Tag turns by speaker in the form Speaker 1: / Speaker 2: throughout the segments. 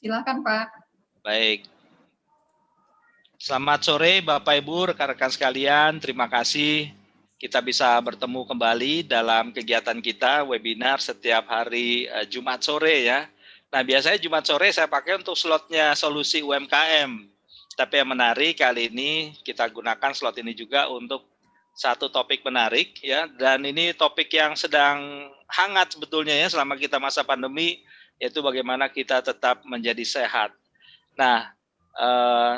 Speaker 1: Silakan Pak.
Speaker 2: Baik. Selamat sore Bapak Ibu, rekan-rekan sekalian. Terima kasih kita bisa bertemu kembali dalam kegiatan kita webinar setiap hari Jumat sore ya. Nah, biasanya Jumat sore saya pakai untuk slotnya solusi UMKM. Tapi yang menarik kali ini kita gunakan slot ini juga untuk satu topik menarik ya, dan ini topik yang sedang hangat sebetulnya ya selama kita masa pandemi, yaitu bagaimana kita tetap menjadi sehat. Nah,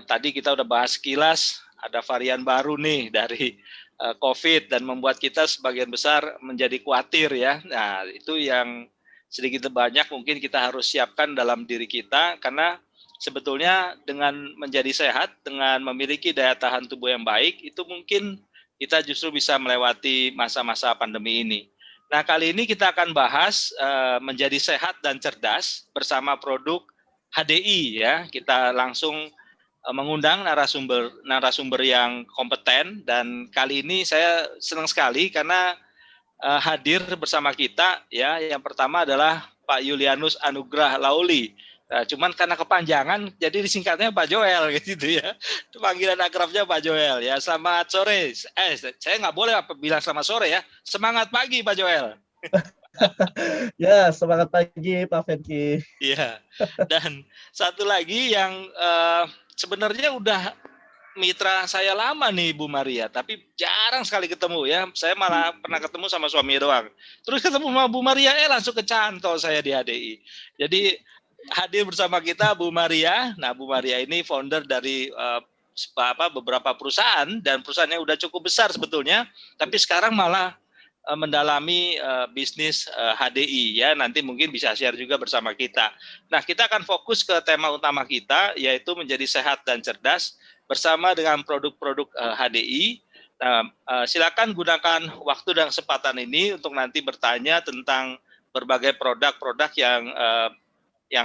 Speaker 2: tadi kita udah bahas sekilas, ada varian baru nih dari COVID dan membuat kita sebagian besar menjadi khawatir ya. Nah, itu yang sedikit banyak mungkin kita harus siapkan dalam diri kita, karena sebetulnya dengan menjadi sehat, dengan memiliki daya tahan tubuh yang baik, itu mungkin kita justru bisa melewati masa-masa pandemi ini. Nah, kali ini kita akan bahas menjadi sehat dan cerdas bersama produk HDI ya. Kita langsung mengundang narasumber yang kompeten, dan kali ini saya senang sekali karena hadir bersama kita ya. Yang pertama adalah Pak Yulianus Anugrah Lauli. Nah, cuman karena kepanjangan jadi disingkatnya Pak Joel gitu ya. Itu panggilan akrabnya Pak Joel ya. Selamat sore. Saya nggak boleh bilang selamat sore ya. Semangat pagi Pak Joel.
Speaker 3: Ya, semangat pagi Pak Fenki.
Speaker 2: Iya. Dan satu lagi yang sebenarnya udah mitra saya lama nih Bu Maria, tapi jarang sekali ketemu ya. Saya malah pernah ketemu sama suami doang. Terus ketemu sama Bu Maria, langsung kecantol saya di HDI. Jadi hadir bersama kita Bu Maria. Nah, Bu Maria ini founder dari beberapa perusahaan, dan perusahaannya udah cukup besar sebetulnya, tapi sekarang malah mendalami bisnis HDI ya. Nanti mungkin bisa share juga bersama kita. Nah, kita akan fokus ke tema utama kita, yaitu menjadi sehat dan cerdas bersama dengan produk-produk HDI. Nah, silakan gunakan waktu dan kesempatan ini untuk nanti bertanya tentang berbagai produk-produk yang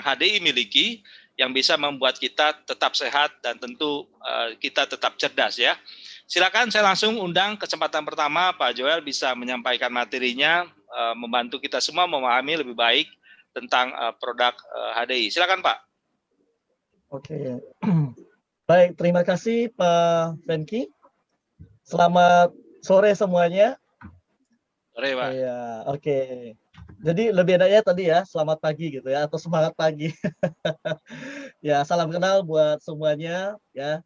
Speaker 2: HDI miliki, yang bisa membuat kita tetap sehat dan tentu kita tetap cerdas ya. Silakan, saya langsung undang kesempatan pertama Pak Joel bisa menyampaikan materinya, membantu kita semua memahami lebih baik tentang produk HDI. Silakan Pak.
Speaker 3: Oke. Baik, terima kasih Pak Fenki. Selamat sore semuanya.
Speaker 2: Sore Pak.
Speaker 3: Ya, oke. Jadi lebih enaknya tadi ya, selamat pagi gitu ya, atau semangat pagi. Ya, salam kenal buat semuanya ya.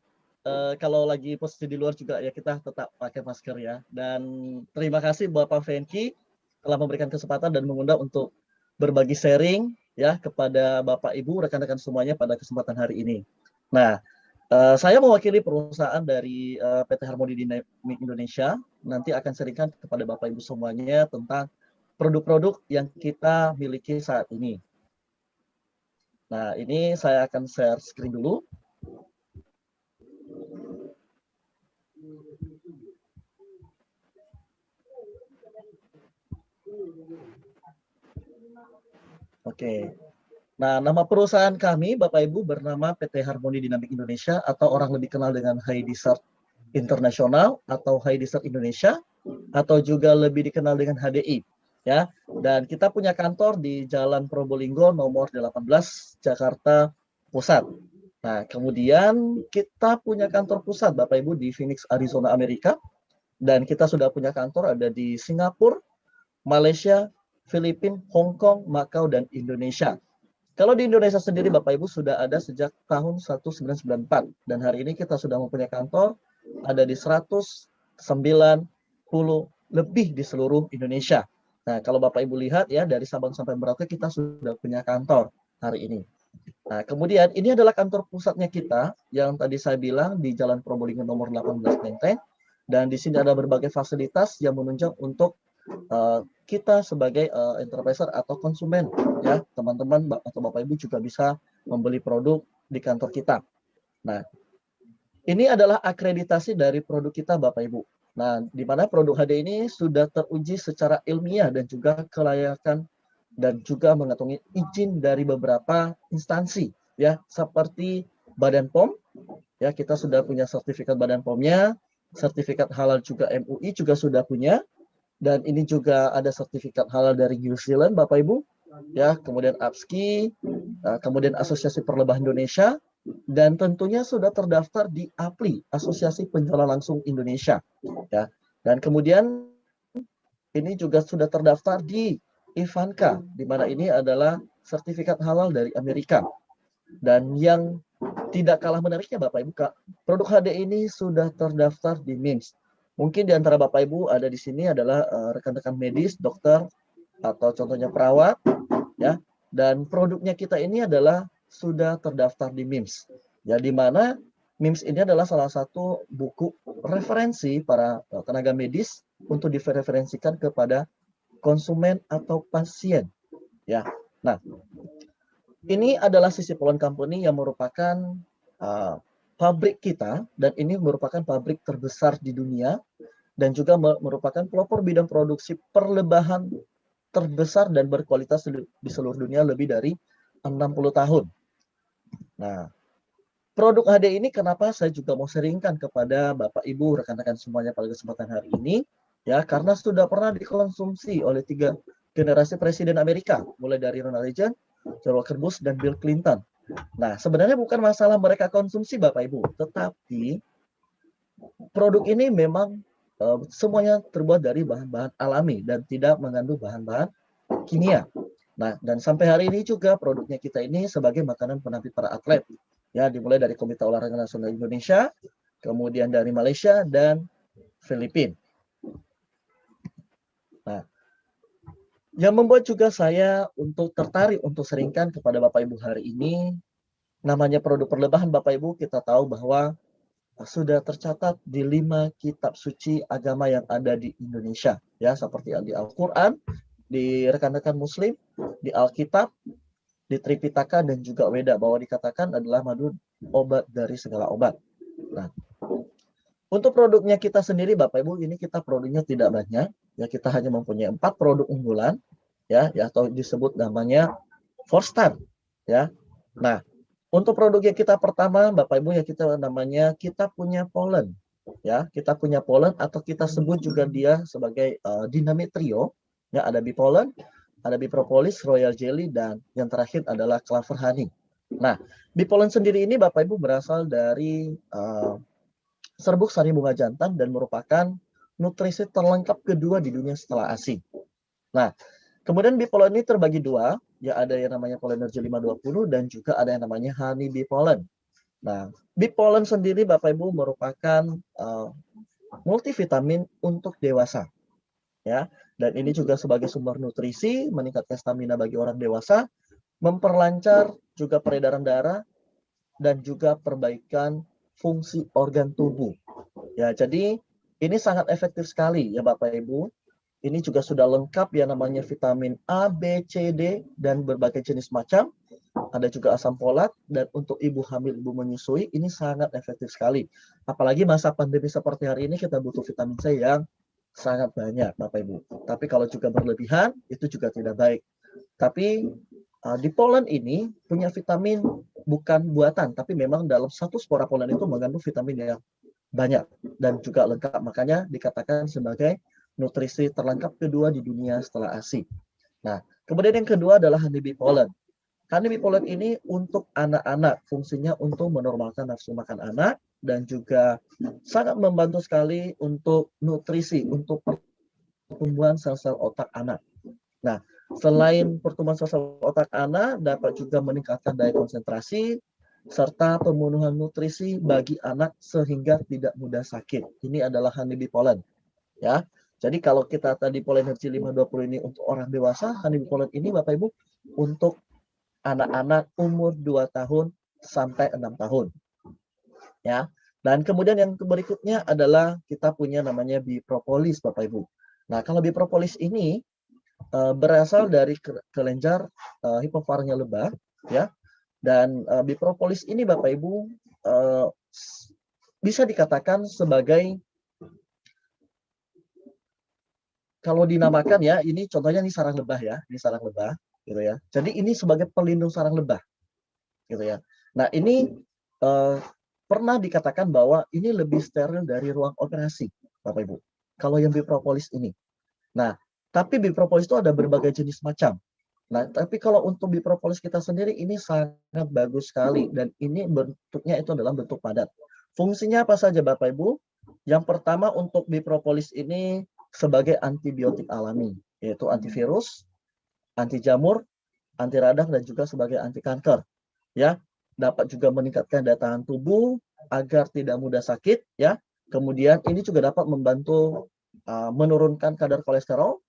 Speaker 3: Kalau lagi posisi di luar juga ya kita tetap pakai masker ya. Dan terima kasih buat Pak Fenki telah memberikan kesempatan dan mengundang untuk berbagi sharing ya kepada Bapak Ibu, rekan-rekan semuanya pada kesempatan hari ini. Nah, saya mewakili perusahaan dari PT Harmoni Dynamic Indonesia, nanti akan sharingkan kepada Bapak Ibu semuanya tentang produk-produk yang kita miliki saat ini. Nah, ini saya akan share screen dulu. Oke. Nah, nama perusahaan kami, Bapak Ibu, bernama PT Harmoni Dynamic Indonesia, atau orang lebih kenal dengan High Desert International atau High Desert Indonesia, atau juga lebih dikenal dengan HDI. Ya, dan kita punya kantor di Jalan Probolinggo nomor 18 Jakarta Pusat. Nah, kemudian kita punya kantor pusat Bapak Ibu di Phoenix, Arizona, Amerika, dan kita sudah punya kantor ada di Singapura, Malaysia, Filipina, Hong Kong, Makau, dan Indonesia. Kalau di Indonesia sendiri Bapak Ibu sudah ada sejak tahun 1994, dan hari ini kita sudah mempunyai kantor ada di 190 lebih di seluruh Indonesia. Nah, kalau Bapak Ibu lihat ya, dari Sabang sampai Merauke kita sudah punya kantor hari ini. Nah, kemudian ini adalah kantor pusatnya kita yang tadi saya bilang di Jalan Probolinggo nomor 18 Menteng, dan di sini ada berbagai fasilitas yang menunjang untuk kita sebagai enterpriser atau konsumen ya, teman-teman atau Bapak Ibu juga bisa membeli produk di kantor kita. Nah, ini adalah akreditasi dari produk kita Bapak Ibu. Nah, di mana produk HD ini sudah teruji secara ilmiah dan juga kelayakan dan juga mengantongi izin dari beberapa instansi ya, seperti Badan POM ya, kita sudah punya sertifikat Badan POM-nya, sertifikat halal juga MUI juga sudah punya, dan ini juga ada sertifikat halal dari New Zealand Bapak Ibu, ya, kemudian APSKI, kemudian Asosiasi Perlebahan Indonesia, dan tentunya sudah terdaftar di APLI, Asosiasi Penjualan Langsung Indonesia, ya. Dan kemudian ini juga sudah terdaftar di Ivanka, di mana ini adalah sertifikat halal dari Amerika. Dan yang tidak kalah menariknya Bapak Ibu, produk HD ini sudah terdaftar di MIMS. Mungkin di antara Bapak Ibu ada di sini adalah rekan-rekan medis, dokter, atau contohnya perawat, ya. Dan produknya kita ini adalah sudah terdaftar di MIMS. Ya, di mana MIMS ini adalah salah satu buku referensi para tenaga medis untuk direferensikan kepada konsumen atau pasien. Ya, nah ini adalah Sisi Polon Company yang merupakan pabrik kita, dan ini merupakan pabrik terbesar di dunia dan juga merupakan pelopor bidang produksi perlebahan terbesar dan berkualitas di seluruh dunia lebih dari 60 tahun. Nah, produk HD ini kenapa saya juga mau sharingkan kepada Bapak Ibu, rekan-rekan semuanya pada kesempatan hari ini, ya, karena sudah pernah dikonsumsi oleh 3 generasi presiden Amerika, mulai dari Ronald Reagan, George Walker Bush, dan Bill Clinton. Nah, sebenarnya bukan masalah mereka konsumsi Bapak Ibu, tetapi produk ini memang semuanya terbuat dari bahan-bahan alami dan tidak mengandung bahan-bahan kimia. Nah, dan sampai hari ini juga produknya kita ini sebagai makanan penampil para atlet. Ya, dimulai dari Komite Olahraga Nasional Indonesia, kemudian dari Malaysia dan Filipina. Nah, yang membuat juga saya untuk tertarik untuk sharingkan kepada Bapak Ibu hari ini, namanya produk perlebahan Bapak Ibu, kita tahu bahwa sudah tercatat di 5 kitab suci agama yang ada di Indonesia, ya, seperti di Al-Quran, di rekan-rekan Muslim, di Alkitab, di Tripitaka, dan juga Weda, bahwa dikatakan adalah madu obat dari segala obat. Nah, untuk produknya kita sendiri Bapak Ibu, ini kita produknya tidak banyak, ya, kita hanya mempunyai 4 produk unggulan, ya, atau disebut namanya 4-star, ya. Nah, untuk produknya kita pertama Bapak Ibu, ya, kita namanya kita punya pollen, ya, kita punya pollen atau kita sebut juga dia sebagai Dynamit Trio, ya, ada Bipollen, ada Bipropolis, Royal Jelly, dan yang terakhir adalah Clover Honey. Nah, Bipollen sendiri ini Bapak Ibu berasal dari serbuk sari bunga jantan dan merupakan nutrisi terlengkap kedua di dunia setelah ASI. Nah, kemudian Bipollen ini terbagi 2, ya, ada yang namanya Pollenergy 520 dan juga ada yang namanya Honey Bipollen. Nah, Bipollen sendiri Bapak Ibu merupakan multivitamin untuk dewasa, ya. Dan ini juga sebagai sumber nutrisi, meningkatkan stamina bagi orang dewasa, memperlancar juga peredaran darah, dan juga perbaikan fungsi organ tubuh. Ya, jadi ini sangat efektif sekali ya Bapak Ibu. Ini juga sudah lengkap ya, namanya vitamin A, B, C, D, dan berbagai jenis macam. Ada juga asam folat, dan untuk ibu hamil, ibu menyusui, ini sangat efektif sekali. Apalagi masa pandemi seperti hari ini, kita butuh vitamin C yang sangat banyak Bapak Ibu. Tapi kalau juga berlebihan, itu juga tidak baik. Tapi di pollen ini punya vitamin bukan buatan, tapi memang dalam satu spora pollen itu mengandung vitamin yang banyak dan juga lengkap. Makanya dikatakan sebagai nutrisi terlengkap kedua di dunia setelah ASI. Nah, kemudian yang kedua adalah honeybee pollen. Honeybee pollen ini untuk anak-anak, fungsinya untuk menormalkan nafsu makan anak dan juga sangat membantu sekali untuk nutrisi, untuk pertumbuhan sel-sel otak anak. Nah, selain pertumbuhan sel-sel otak anak, dapat juga meningkatkan daya konsentrasi, serta pemenuhan nutrisi bagi anak sehingga tidak mudah sakit. Ini adalah honeybee pollen. Ya, jadi kalau kita tadi Pollenergy 520 ini untuk orang dewasa, honeybee pollen ini Bapak Ibu untuk anak-anak umur 2 tahun sampai 6 tahun. Ya. Dan kemudian yang berikutnya adalah kita punya namanya Bipropolis Bapak Ibu. Nah, kalau Bipropolis ini berasal dari kelenjar hipofarnya lebah, ya. Dan Bipropolis ini Bapak Ibu bisa dikatakan sebagai, kalau dinamakan ya, ini contohnya ini sarang lebah ya, ini sarang lebah gitu ya. Jadi ini sebagai pelindung sarang lebah gitu ya. Nah, ini pernah dikatakan bahwa ini lebih steril dari ruang operasi Bapak Ibu, kalau yang Bipropolis ini. Nah, tapi Bipropolis itu ada berbagai jenis macam. Nah, tapi kalau untuk bipropolis kita sendiri ini sangat bagus sekali dan ini bentuknya itu adalah bentuk padat. Fungsinya apa saja Bapak Ibu? Yang pertama untuk bipropolis ini sebagai antibiotik alami, yaitu antivirus, anti jamur, anti radang dan juga sebagai anti kanker. Ya, dapat juga meningkatkan daya tahan tubuh agar tidak mudah sakit. Ya, kemudian ini juga dapat membantu menurunkan kadar kolesterol,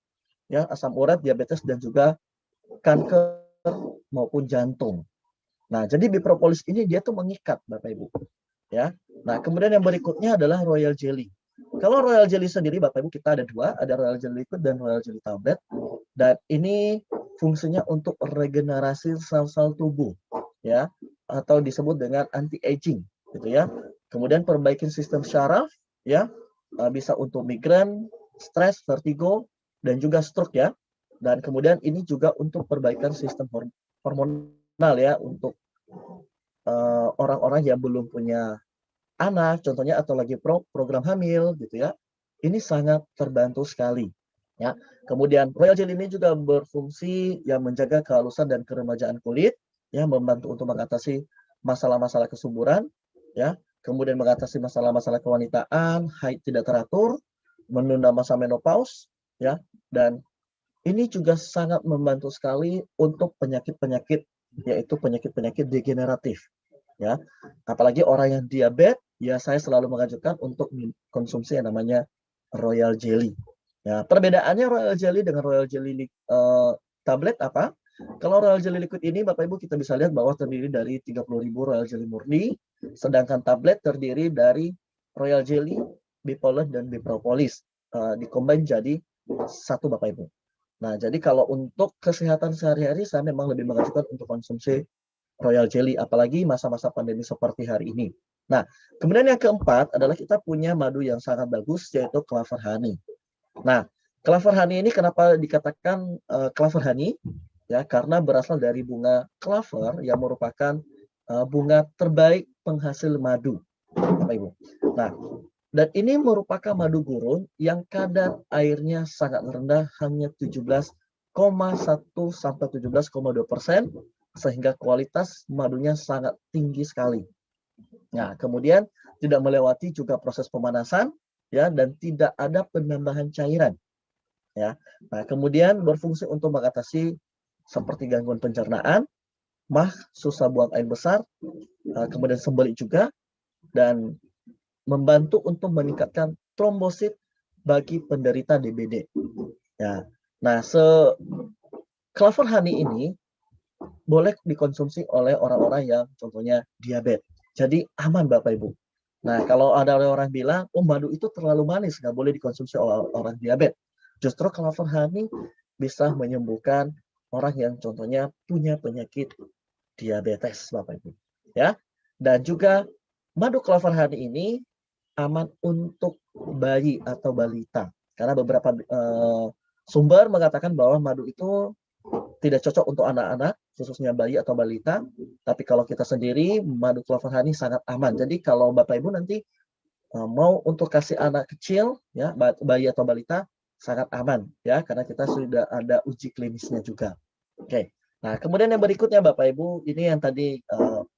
Speaker 3: ya, asam urat, diabetes dan juga kanker maupun jantung. Nah, jadi bipropolis ini dia tuh mengikat Bapak Ibu. Ya. Nah, kemudian yang berikutnya adalah royal jelly. Kalau royal jelly sendiri Bapak Ibu kita ada dua, ada royal jelly liquid dan royal jelly tablet. Dan ini fungsinya untuk regenerasi sel-sel tubuh, ya, atau disebut dengan anti aging, gitu ya. Kemudian perbaikin sistem syaraf, ya, bisa untuk migrain, stres, vertigo, dan juga stroke ya. Dan kemudian ini juga untuk perbaikan sistem hormonal ya untuk orang-orang yang belum punya anak contohnya atau lagi program hamil gitu ya. Ini sangat terbantu sekali ya. Kemudian royal jelly ini juga berfungsi yang menjaga kehalusan dan keremajaan kulit ya, membantu untuk mengatasi masalah-masalah kesuburan ya. Kemudian mengatasi masalah-masalah kewanitaan, haid tidak teratur, menunda masa menopause ya, dan ini juga sangat membantu sekali untuk penyakit-penyakit, yaitu penyakit-penyakit degeneratif. Ya, apalagi orang yang diabetes, ya saya selalu mengajukan untuk konsumsi yang namanya royal jelly. Ya, perbedaannya royal jelly dengan royal jelly tablet apa? Kalau royal jelly liquid ini, Bapak Ibu kita bisa lihat bahwa terdiri dari 30.000 royal jelly murni, sedangkan tablet terdiri dari royal jelly, bipolar dan bipropolis. Dikombin jadi satu Bapak Ibu. Nah, jadi kalau untuk kesehatan sehari-hari saya memang lebih mengajukan untuk konsumsi royal jelly, apalagi masa-masa pandemi seperti hari ini. Nah, kemudian yang keempat adalah kita punya madu yang sangat bagus, yaitu clover honey. Nah, clover honey ini kenapa dikatakan clover honey? Ya, karena berasal dari bunga clover yang merupakan bunga terbaik penghasil madu, Bapak Ibu. Nah, dan ini merupakan madu gurun yang kadar airnya sangat rendah, hanya 17,1 sampai 17,2%, sehingga kualitas madunya sangat tinggi sekali. Nah, kemudian tidak melewati juga proses pemanasan, ya, dan tidak ada penambahan cairan, ya. Nah, kemudian berfungsi untuk mengatasi seperti gangguan pencernaan, mah, susah buang air besar, kemudian sembelit juga, dan membantu untuk meningkatkan trombosit bagi penderita DBD. Ya. Nah, clover honey ini boleh dikonsumsi oleh orang-orang yang contohnya diabetes. Jadi aman Bapak Ibu. Nah, kalau ada orang bilang, oh madu itu terlalu manis, nggak boleh dikonsumsi oleh orang diabetes. Justru clover honey bisa menyembuhkan orang yang contohnya punya penyakit diabetes Bapak Ibu. Ya. Dan juga madu clover honey ini aman untuk bayi atau balita. Karena beberapa sumber mengatakan bahwa madu itu tidak cocok untuk anak-anak, khususnya bayi atau balita. Tapi kalau kita sendiri, madu clover honey sangat aman. Jadi kalau Bapak Ibu nanti mau untuk kasih anak kecil, ya bayi atau balita, sangat aman, ya karena kita sudah ada uji klinisnya juga. Oke. Nah, kemudian yang berikutnya Bapak Ibu, ini yang tadi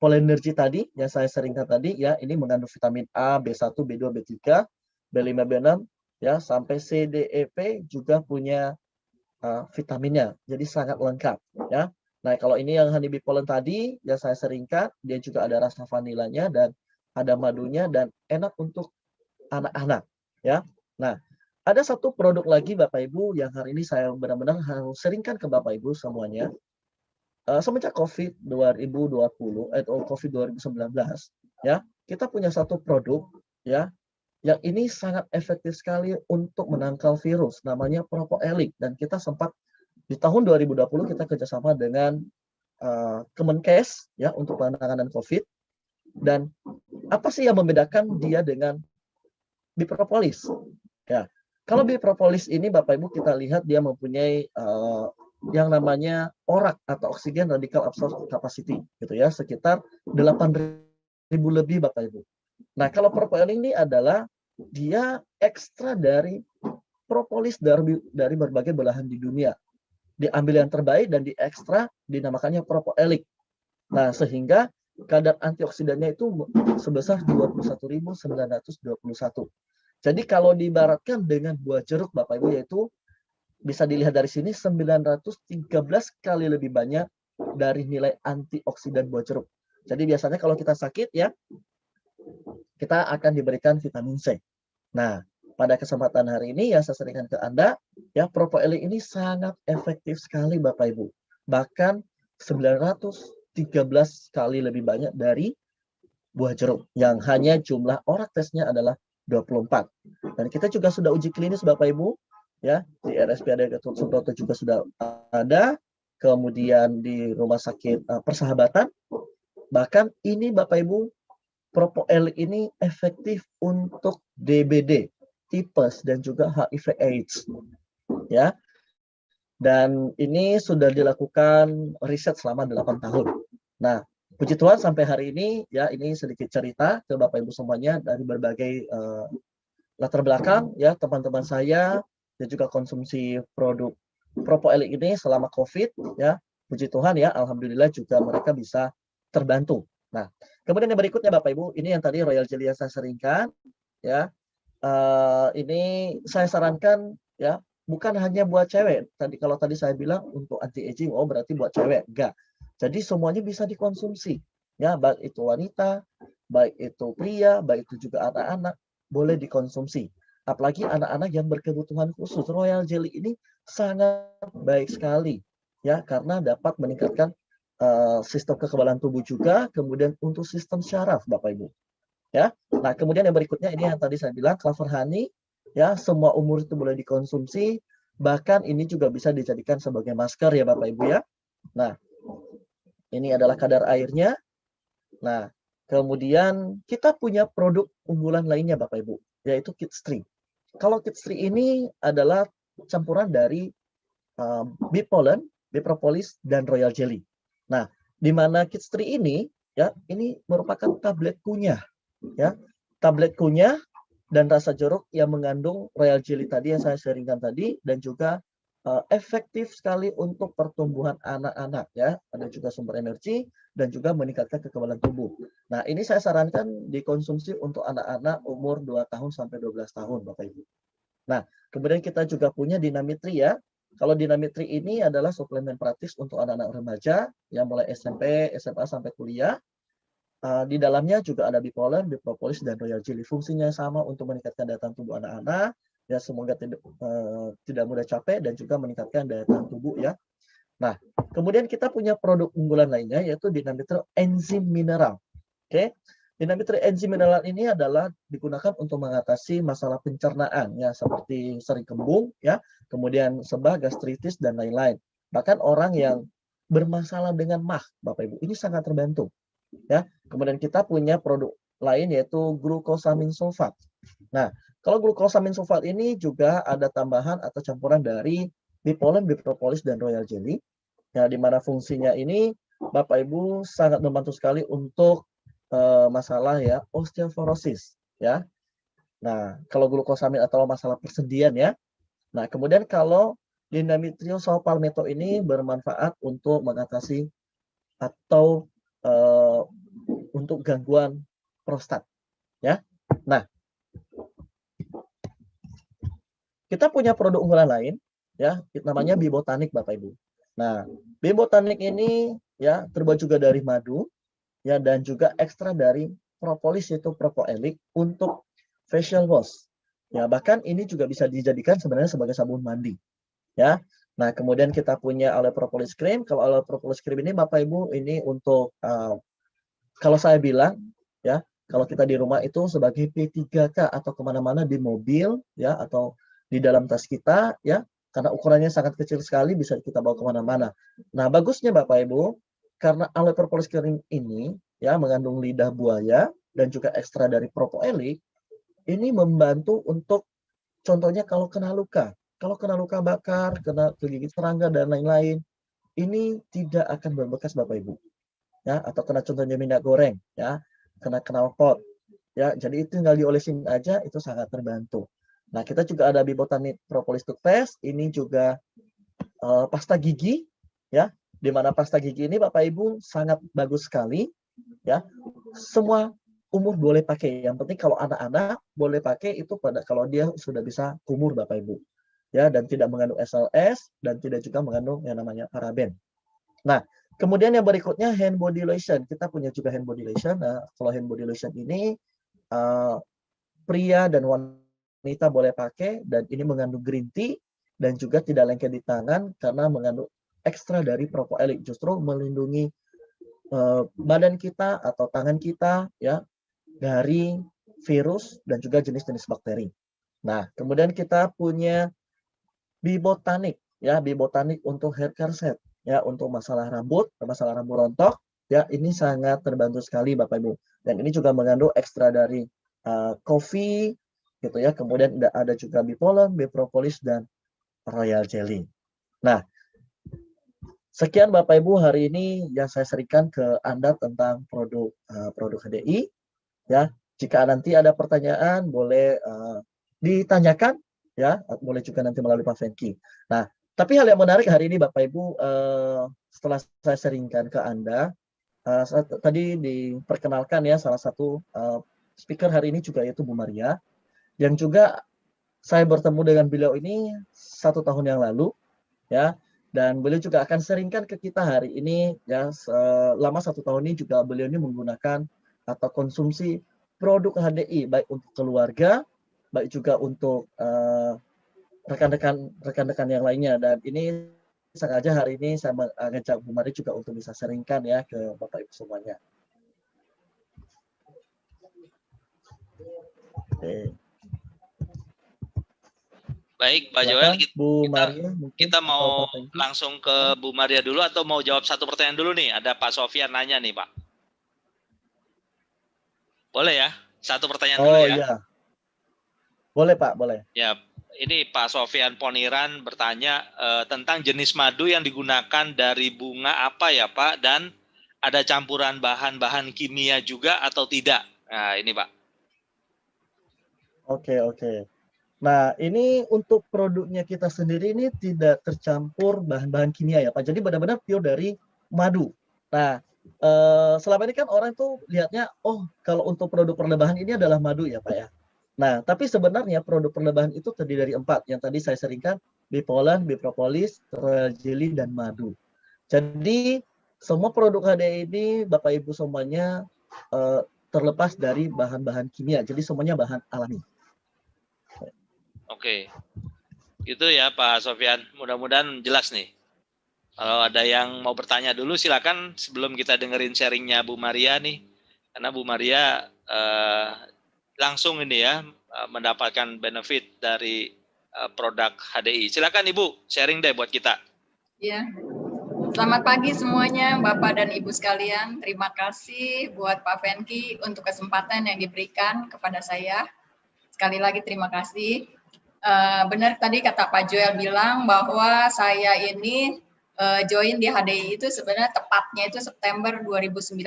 Speaker 3: Polenergy tadi yang saya seringkan tadi ya, ini mengandung vitamin A, B1, B2, B3, B5, B6 ya, sampai C, D, E, P juga punya vitaminnya. Jadi sangat lengkap ya. Nah, kalau ini yang honeybee pollen tadi yang saya seringkan, dia juga ada rasa vanilanya dan ada madunya dan enak untuk anak-anak ya. Nah, ada satu produk lagi Bapak Ibu yang hari ini saya benar-benar harus seringkan ke Bapak Ibu semuanya. Semenjak COVID 2020 atau COVID 2019 ya, kita punya satu produk ya yang ini sangat efektif sekali untuk menangkal virus namanya Propoelik, dan kita sempat di tahun 2020 kita kerjasama dengan Kemenkes ya untuk penanganan COVID. Dan apa sih yang membedakan dia dengan Bipropolis? Ya, kalau Bipropolis ini Bapak Ibu kita lihat dia mempunyai yang namanya ORAC atau Oxygen Radical Absorption Capacity gitu ya, sekitar 8.000 lebih Bapak Ibu. Nah, kalau Propolis ini adalah dia ekstra dari propolis dari berbagai belahan di dunia. diambil yang terbaik dan diekstra, dinamakannya propoelik. Nah, sehingga kadar antioksidannya itu sebesar 21.921. Jadi kalau diibaratkan dengan buah jeruk Bapak Ibu, yaitu bisa dilihat dari sini 913 kali lebih banyak dari nilai antioksidan buah jeruk. Jadi biasanya kalau kita sakit ya, kita akan diberikan vitamin C. Nah, pada kesempatan hari ini ya saya sharingkan ke Anda, ya propoelik ini sangat efektif sekali Bapak Ibu. Bahkan 913 kali lebih banyak dari buah jeruk yang hanya jumlah orak tesnya adalah 24. Dan kita juga sudah uji klinis Bapak Ibu, ya di RSPAD Gatot Subroto juga sudah ada, kemudian di Rumah Sakit Persahabatan. Bahkan ini Bapak Ibu, propoelik ini efektif untuk DBD, tipes dan juga HIV/AIDS, ya. Dan ini sudah dilakukan riset selama 8 tahun. Nah, puji Tuhan sampai hari ini ya ini sedikit cerita ke Bapak Ibu semuanya dari berbagai latar belakang ya teman-teman saya dan juga konsumsi produk propoelik ini selama COVID ya. Puji Tuhan ya, alhamdulillah juga mereka bisa terbantu. Nah, kemudian yang berikutnya Bapak Ibu, ini yang tadi Royal Jelly yang saya seringkan ya. Ini saya sarankan ya, bukan hanya buat cewek. Kalau tadi saya bilang untuk anti aging, oh berarti buat cewek, enggak. Jadi semuanya bisa dikonsumsi ya, baik itu wanita, baik itu pria, baik itu juga anak-anak boleh dikonsumsi. Apalagi anak-anak yang berkebutuhan khusus. Royal Jelly ini sangat baik sekali ya, karena dapat meningkatkan sistem kekebalan tubuh juga, kemudian untuk sistem syaraf Bapak Ibu. Ya. Nah, kemudian yang berikutnya ini yang tadi saya bilang clover honey ya, semua umur itu boleh dikonsumsi, bahkan ini juga bisa dijadikan sebagai masker ya Bapak Ibu ya. Nah, ini adalah kadar airnya. Nah, kemudian kita punya produk unggulan lainnya Bapak Ibu, yaitu Kids Tree. Kalau Kids Tree ini adalah campuran dari bee pollen, bee propolis dan royal jelly. Nah, di mana Kids Tree ini ya, ini merupakan tablet kunyah ya, tablet kunyah dan rasa jeruk yang mengandung royal jelly tadi yang saya sharingkan tadi, dan juga efektif sekali untuk pertumbuhan anak-anak ya, ada juga sumber energi dan juga meningkatkan kekebalan tubuh. Nah, ini saya sarankan dikonsumsi untuk anak-anak umur 2 tahun sampai 12 tahun Bapak Ibu. Nah, kemudian kita juga punya Dinamitri ya. Kalau Dinamitri ini adalah suplemen praktis untuk anak-anak remaja yang mulai SMP, SMA sampai kuliah. Di dalamnya juga ada bee pollen, bee propolis, dan royal jelly. Fungsinya sama untuk meningkatkan daya tahan tubuh anak-anak, ya semoga tidak mudah capek dan juga meningkatkan daya tahan tubuh ya. Nah, kemudian kita punya produk unggulan lainnya yaitu Dinamitri enzim mineral. Oke, Dinamitri enzim mineral ini adalah digunakan untuk mengatasi masalah pencernaan ya, seperti sering kembung ya, kemudian sebah, gastritis dan lain-lain. Bahkan orang yang bermasalah dengan MAH, Bapak Ibu, ini sangat terbantu. Ya, kemudian kita punya produk lain yaitu glukosamin sulfat. Nah, kalau glukosamin sulfat ini juga ada tambahan atau campuran dari bee pollen, bee propolis, dan royal jelly. Ya, di mana fungsinya ini Bapak Ibu sangat membantu sekali untuk masalah ya osteoporosis ya. Nah, kalau glukosamin atau masalah persendian ya. Nah, kemudian kalau Dinamitrio palmetto ini bermanfaat untuk mengatasi atau untuk gangguan prostat ya. Nah, kita punya produk unggulan lain ya, namanya Bibotanik Bapak Ibu. Nah, Bibotanik ini ya terbuat juga dari madu ya, dan juga ekstra dari propolis yaitu propoelik untuk facial wash. Ya, bahkan ini juga bisa dijadikan sebenarnya sebagai sabun mandi. Ya. Nah, kemudian kita punya aloe propolis cream. Kalau aloe propolis cream ini Bapak Ibu ini untuk kalau saya bilang ya, kalau kita di rumah itu sebagai P3K atau kemana-mana di mobil ya, atau di dalam tas kita ya, karena ukurannya sangat kecil sekali bisa kita bawa kemana-mana. Nah, bagusnya Bapak Ibu, karena aloe propolis cream ini ya mengandung lidah buaya dan juga ekstra dari propoelik, ini membantu untuk contohnya kalau kena luka bakar, kena kegigit serangga dan lain-lain, ini tidak akan berbekas Bapak Ibu. Ya, atau kena contohnya minyak goreng ya, kena knalpot ya, jadi itu tinggal diolesin aja, itu sangat terbantu. Nah, kita juga ada Bibotanik propolis toothpaste, ini juga pasta gigi, ya, di mana pasta gigi ini Bapak Ibu sangat bagus sekali, ya. Semua umur boleh pakai. Yang penting kalau anak-anak boleh pakai itu kalau dia sudah bisa kumur Bapak Ibu, ya, dan tidak mengandung SLS dan tidak juga mengandung yang namanya paraben. Nah, kemudian yang berikutnya hand body lotion. Kita punya juga hand body lotion. Nah, kalau hand body lotion ini pria dan wanita boleh pakai, dan ini mengandung green tea dan juga tidak lengket di tangan karena mengandung ekstra dari propoelik, justru melindungi badan kita atau tangan kita, ya, dari virus dan juga jenis-jenis bakteri. Nah, kemudian kita punya Bibotanik, ya, Bibotanik untuk hair care set, ya, untuk masalah rambut rontok, ya, ini sangat terbantu sekali Bapak Ibu. Dan ini juga mengandung ekstra dari coffee, gitu ya. Kemudian ada juga bipolen, bipropolis, dan royal jelly. Nah, sekian Bapak Ibu hari ini yang saya serikan ke Anda tentang produk HDI. Ya, jika nanti ada pertanyaan boleh ditanyakan, ya, boleh juga nanti melalui Pak Fenki. Nah, tapi hal yang menarik hari ini Bapak Ibu, setelah saya seringkan ke Anda, tadi diperkenalkan ya salah satu speaker hari ini juga yaitu Bu Maria, yang juga saya bertemu dengan beliau ini 1 tahun yang lalu, ya, dan beliau juga akan seringkan ke kita hari ini, ya, selama 1 tahun ini juga beliau ini menggunakan atau konsumsi produk HDI baik untuk keluarga, baik juga untuk rekan-rekan yang lainnya. Dan ini sengaja hari ini saya mengajak Bu Mari juga untuk bisa seringkan ya ke Bapak Ibu semuanya. Oke.
Speaker 2: Baik, Pak
Speaker 3: Silakan,
Speaker 2: Joel,
Speaker 3: Bu Maria,
Speaker 2: kita mau langsung ke Bu Maria dulu atau mau jawab satu pertanyaan dulu nih? Ada Pak Sofian nanya nih, Pak. Boleh ya? Satu pertanyaan dulu ya.
Speaker 3: Iya. Boleh Pak, boleh.
Speaker 2: Ya, ini Pak Sofian Poniran bertanya tentang jenis madu yang digunakan dari bunga apa ya Pak, dan ada campuran bahan-bahan kimia juga atau tidak? Nah, ini Pak.
Speaker 3: Oke. Nah, ini untuk produknya kita sendiri ini tidak tercampur bahan-bahan kimia ya Pak. Jadi benar-benar pure dari madu. Nah, selama ini kan orang tuh lihatnya, oh kalau untuk produk perlebahan ini adalah madu ya Pak ya. Nah, tapi sebenarnya produk perlebahan itu terdiri dari 4. Yang tadi saya seringkan, bipolen, bipropolis, royal jelly, dan madu. Jadi semua produk HDI ini Bapak Ibu semuanya terlepas dari bahan-bahan kimia. Jadi semuanya bahan alami.
Speaker 2: Oke, gitu ya Pak Sofian. Mudah-mudahan jelas nih. Kalau ada yang mau bertanya dulu silakan sebelum kita dengerin sharingnya Bu Maria nih. Karena Bu Maria langsung ini ya mendapatkan benefit dari produk HDI. Silakan Ibu, sharing deh buat kita.
Speaker 1: Ya. Selamat pagi semuanya Bapak dan Ibu sekalian. Terima kasih buat Pak Fenki untuk kesempatan yang diberikan kepada saya. Sekali lagi terima kasih. Benar tadi kata Pak Joel bilang bahwa saya ini join di HDI itu sebenarnya tepatnya itu September 2019.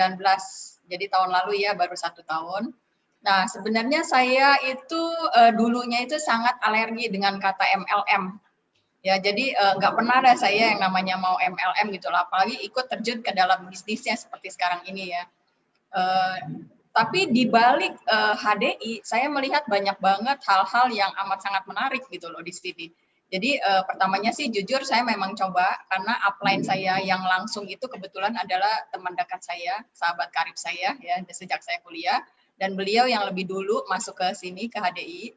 Speaker 1: Jadi tahun lalu ya, baru 1 tahun. Nah, sebenarnya saya itu dulunya itu sangat alergi dengan kata MLM. Ya, jadi nggak pernah ada saya yang namanya mau MLM gitu lah, apalagi ikut terjun ke dalam bisnisnya seperti sekarang ini ya. Tapi di balik HDI, saya melihat banyak banget hal-hal yang amat sangat menarik gitu loh di sini. Jadi pertamanya sih jujur saya memang coba, karena upline saya yang langsung itu kebetulan adalah teman dekat saya, sahabat karib saya ya sejak saya kuliah, dan beliau yang lebih dulu masuk ke sini ke HDI.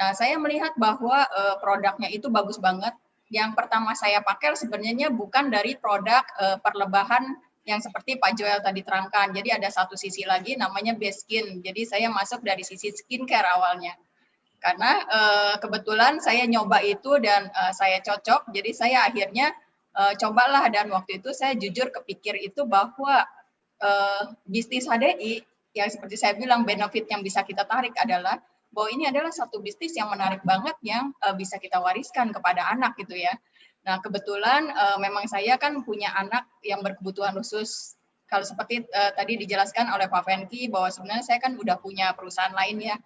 Speaker 1: Nah, saya melihat bahwa produknya itu bagus banget. Yang pertama saya pakai sebenarnya bukan dari produk perlebahan yang seperti Pak Joel tadi terangkan. Jadi ada satu sisi lagi namanya base skin. Jadi saya masuk dari sisi skincare awalnya. Karena kebetulan saya nyoba itu dan saya cocok. Jadi saya akhirnya cobalah, dan waktu itu saya jujur kepikir itu bahwa bisnis HDI yang seperti saya bilang benefit yang bisa kita tarik adalah bahwa ini adalah satu bisnis yang menarik banget yang bisa kita wariskan kepada anak gitu ya. Nah, kebetulan memang saya kan punya anak yang berkebutuhan khusus. Kalau seperti tadi dijelaskan oleh Pak Fenki bahwa sebenarnya saya kan udah punya perusahaan lain ya.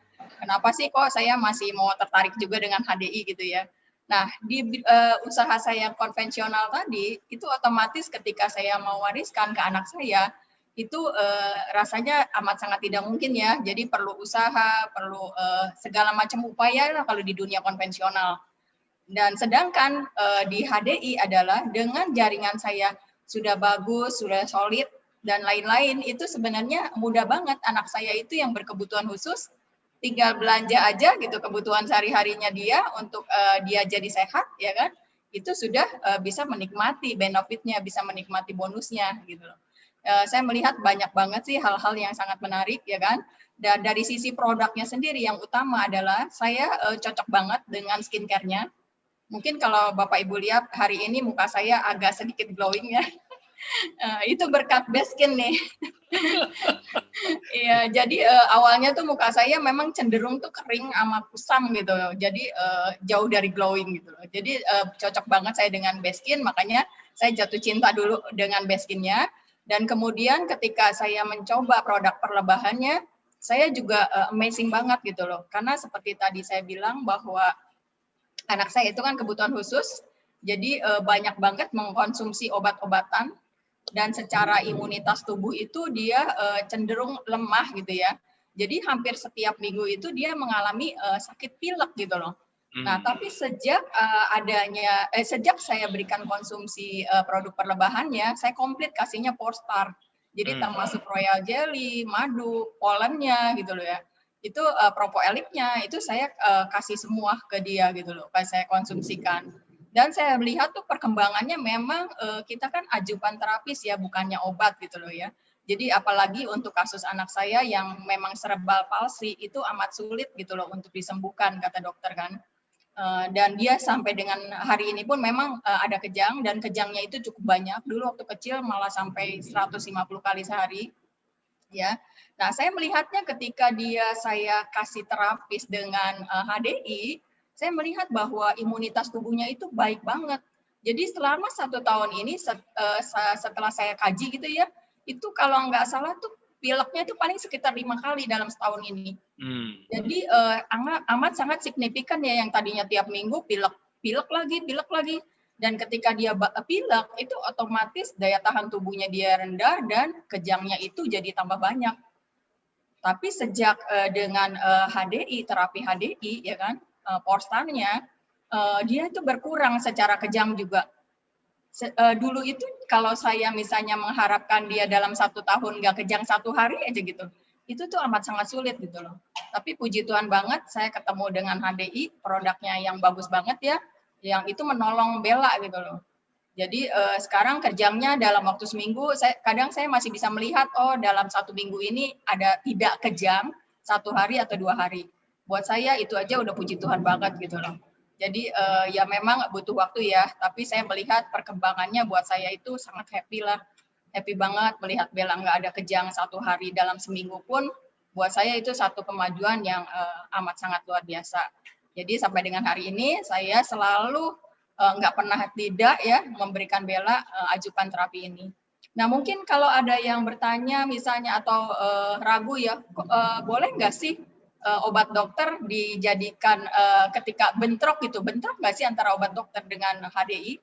Speaker 1: Kenapa sih kok saya masih mau tertarik juga dengan HDI gitu ya. Nah, di usaha saya yang konvensional tadi, itu otomatis ketika saya mau wariskan ke anak saya, itu rasanya amat sangat tidak mungkin ya. Jadi perlu usaha, perlu segala macam upaya lah kalau di dunia konvensional. Dan sedangkan di HDI adalah dengan jaringan saya sudah bagus, sudah solid, dan lain-lain, itu sebenarnya mudah banget. Anak saya itu yang berkebutuhan khusus, tinggal belanja aja gitu kebutuhan sehari-harinya dia untuk dia jadi sehat, ya kan? Itu sudah bisa menikmati benefitnya, bisa menikmati bonusnya gitu loh. Saya melihat banyak banget sih hal-hal yang sangat menarik, ya kan? Dan dari sisi produknya sendiri yang utama adalah saya cocok banget dengan skincare-nya. Mungkin kalau Bapak Ibu lihat hari ini muka saya agak sedikit glowing ya. Itu berkat Baskin nih. Iya, jadi awalnya tuh muka saya memang cenderung tuh kering sama kusam gitu. Jadi jauh dari glowing gitu loh. Jadi cocok banget saya dengan Baskin, makanya saya jatuh cinta dulu dengan Baskinnya. Dan kemudian ketika saya mencoba produk perlebahannya, saya juga amazing banget gitu loh. Karena seperti tadi saya bilang bahwa anak saya itu kan kebutuhan khusus, jadi banyak banget mengkonsumsi obat-obatan, dan secara imunitas tubuh itu dia cenderung lemah gitu ya. Jadi hampir setiap minggu itu dia mengalami sakit pilek gitu loh. Nah, tapi sejak sejak saya berikan konsumsi produk perlebahannya, saya komplit kasihnya Porstar. Jadi termasuk royal jelly, madu, polennya gitu loh ya. Itu propoeliknya itu saya kasih semua ke dia gitu loh, pas saya konsumsikan. Dan saya melihat tuh perkembangannya memang kita kan ajukan terapis ya, bukannya obat gitu loh ya. Jadi apalagi untuk kasus anak saya yang memang cerebral palsy itu amat sulit gitu loh untuk disembuhkan kata dokter kan. Dan dia sampai dengan hari ini pun memang ada kejang, dan kejangnya itu cukup banyak. Dulu waktu kecil malah sampai 150 kali sehari. Ya. Nah, saya melihatnya ketika saya kasih terapis dengan HDI, saya melihat bahwa imunitas tubuhnya itu baik banget. Jadi selama 1 tahun ini setelah saya kaji gitu ya, itu kalau nggak salah tuh pileknya itu paling sekitar 5 kali dalam setahun ini. Jadi amat sangat signifikan ya, yang tadinya tiap minggu pilek lagi. Dan ketika dia pilek, itu otomatis daya tahan tubuhnya dia rendah dan kejangnya itu jadi tambah banyak. Tapi sejak dengan HDI, terapi HDI, ya kan, Porstarnya, dia itu berkurang secara kejang juga. Dulu itu kalau saya misalnya mengharapkan dia dalam 1 tahun nggak kejang 1 hari aja gitu, itu tuh amat sangat sulit gitu loh. Tapi puji Tuhan banget, saya ketemu dengan HDI, produknya yang bagus banget ya, yang itu menolong Bella gitu loh. Jadi sekarang kejangnya dalam waktu seminggu, kadang saya masih bisa melihat, oh dalam 1 minggu ini ada tidak kejang 1 hari atau 2 hari. Buat saya itu aja udah puji Tuhan banget gitu loh. Jadi ya memang butuh waktu ya, tapi saya melihat perkembangannya buat saya itu sangat happy lah. Happy banget melihat Bella nggak ada kejang 1 hari dalam seminggu pun, buat saya itu satu kemajuan yang amat sangat luar biasa. Jadi sampai dengan hari ini saya selalu nggak pernah tidak ya memberikan Bella ajukan terapi ini. Nah mungkin kalau ada yang bertanya misalnya atau ragu ya, boleh nggak sih obat dokter dijadikan ketika bentrok gitu, bentrok nggak sih antara obat dokter dengan HDI?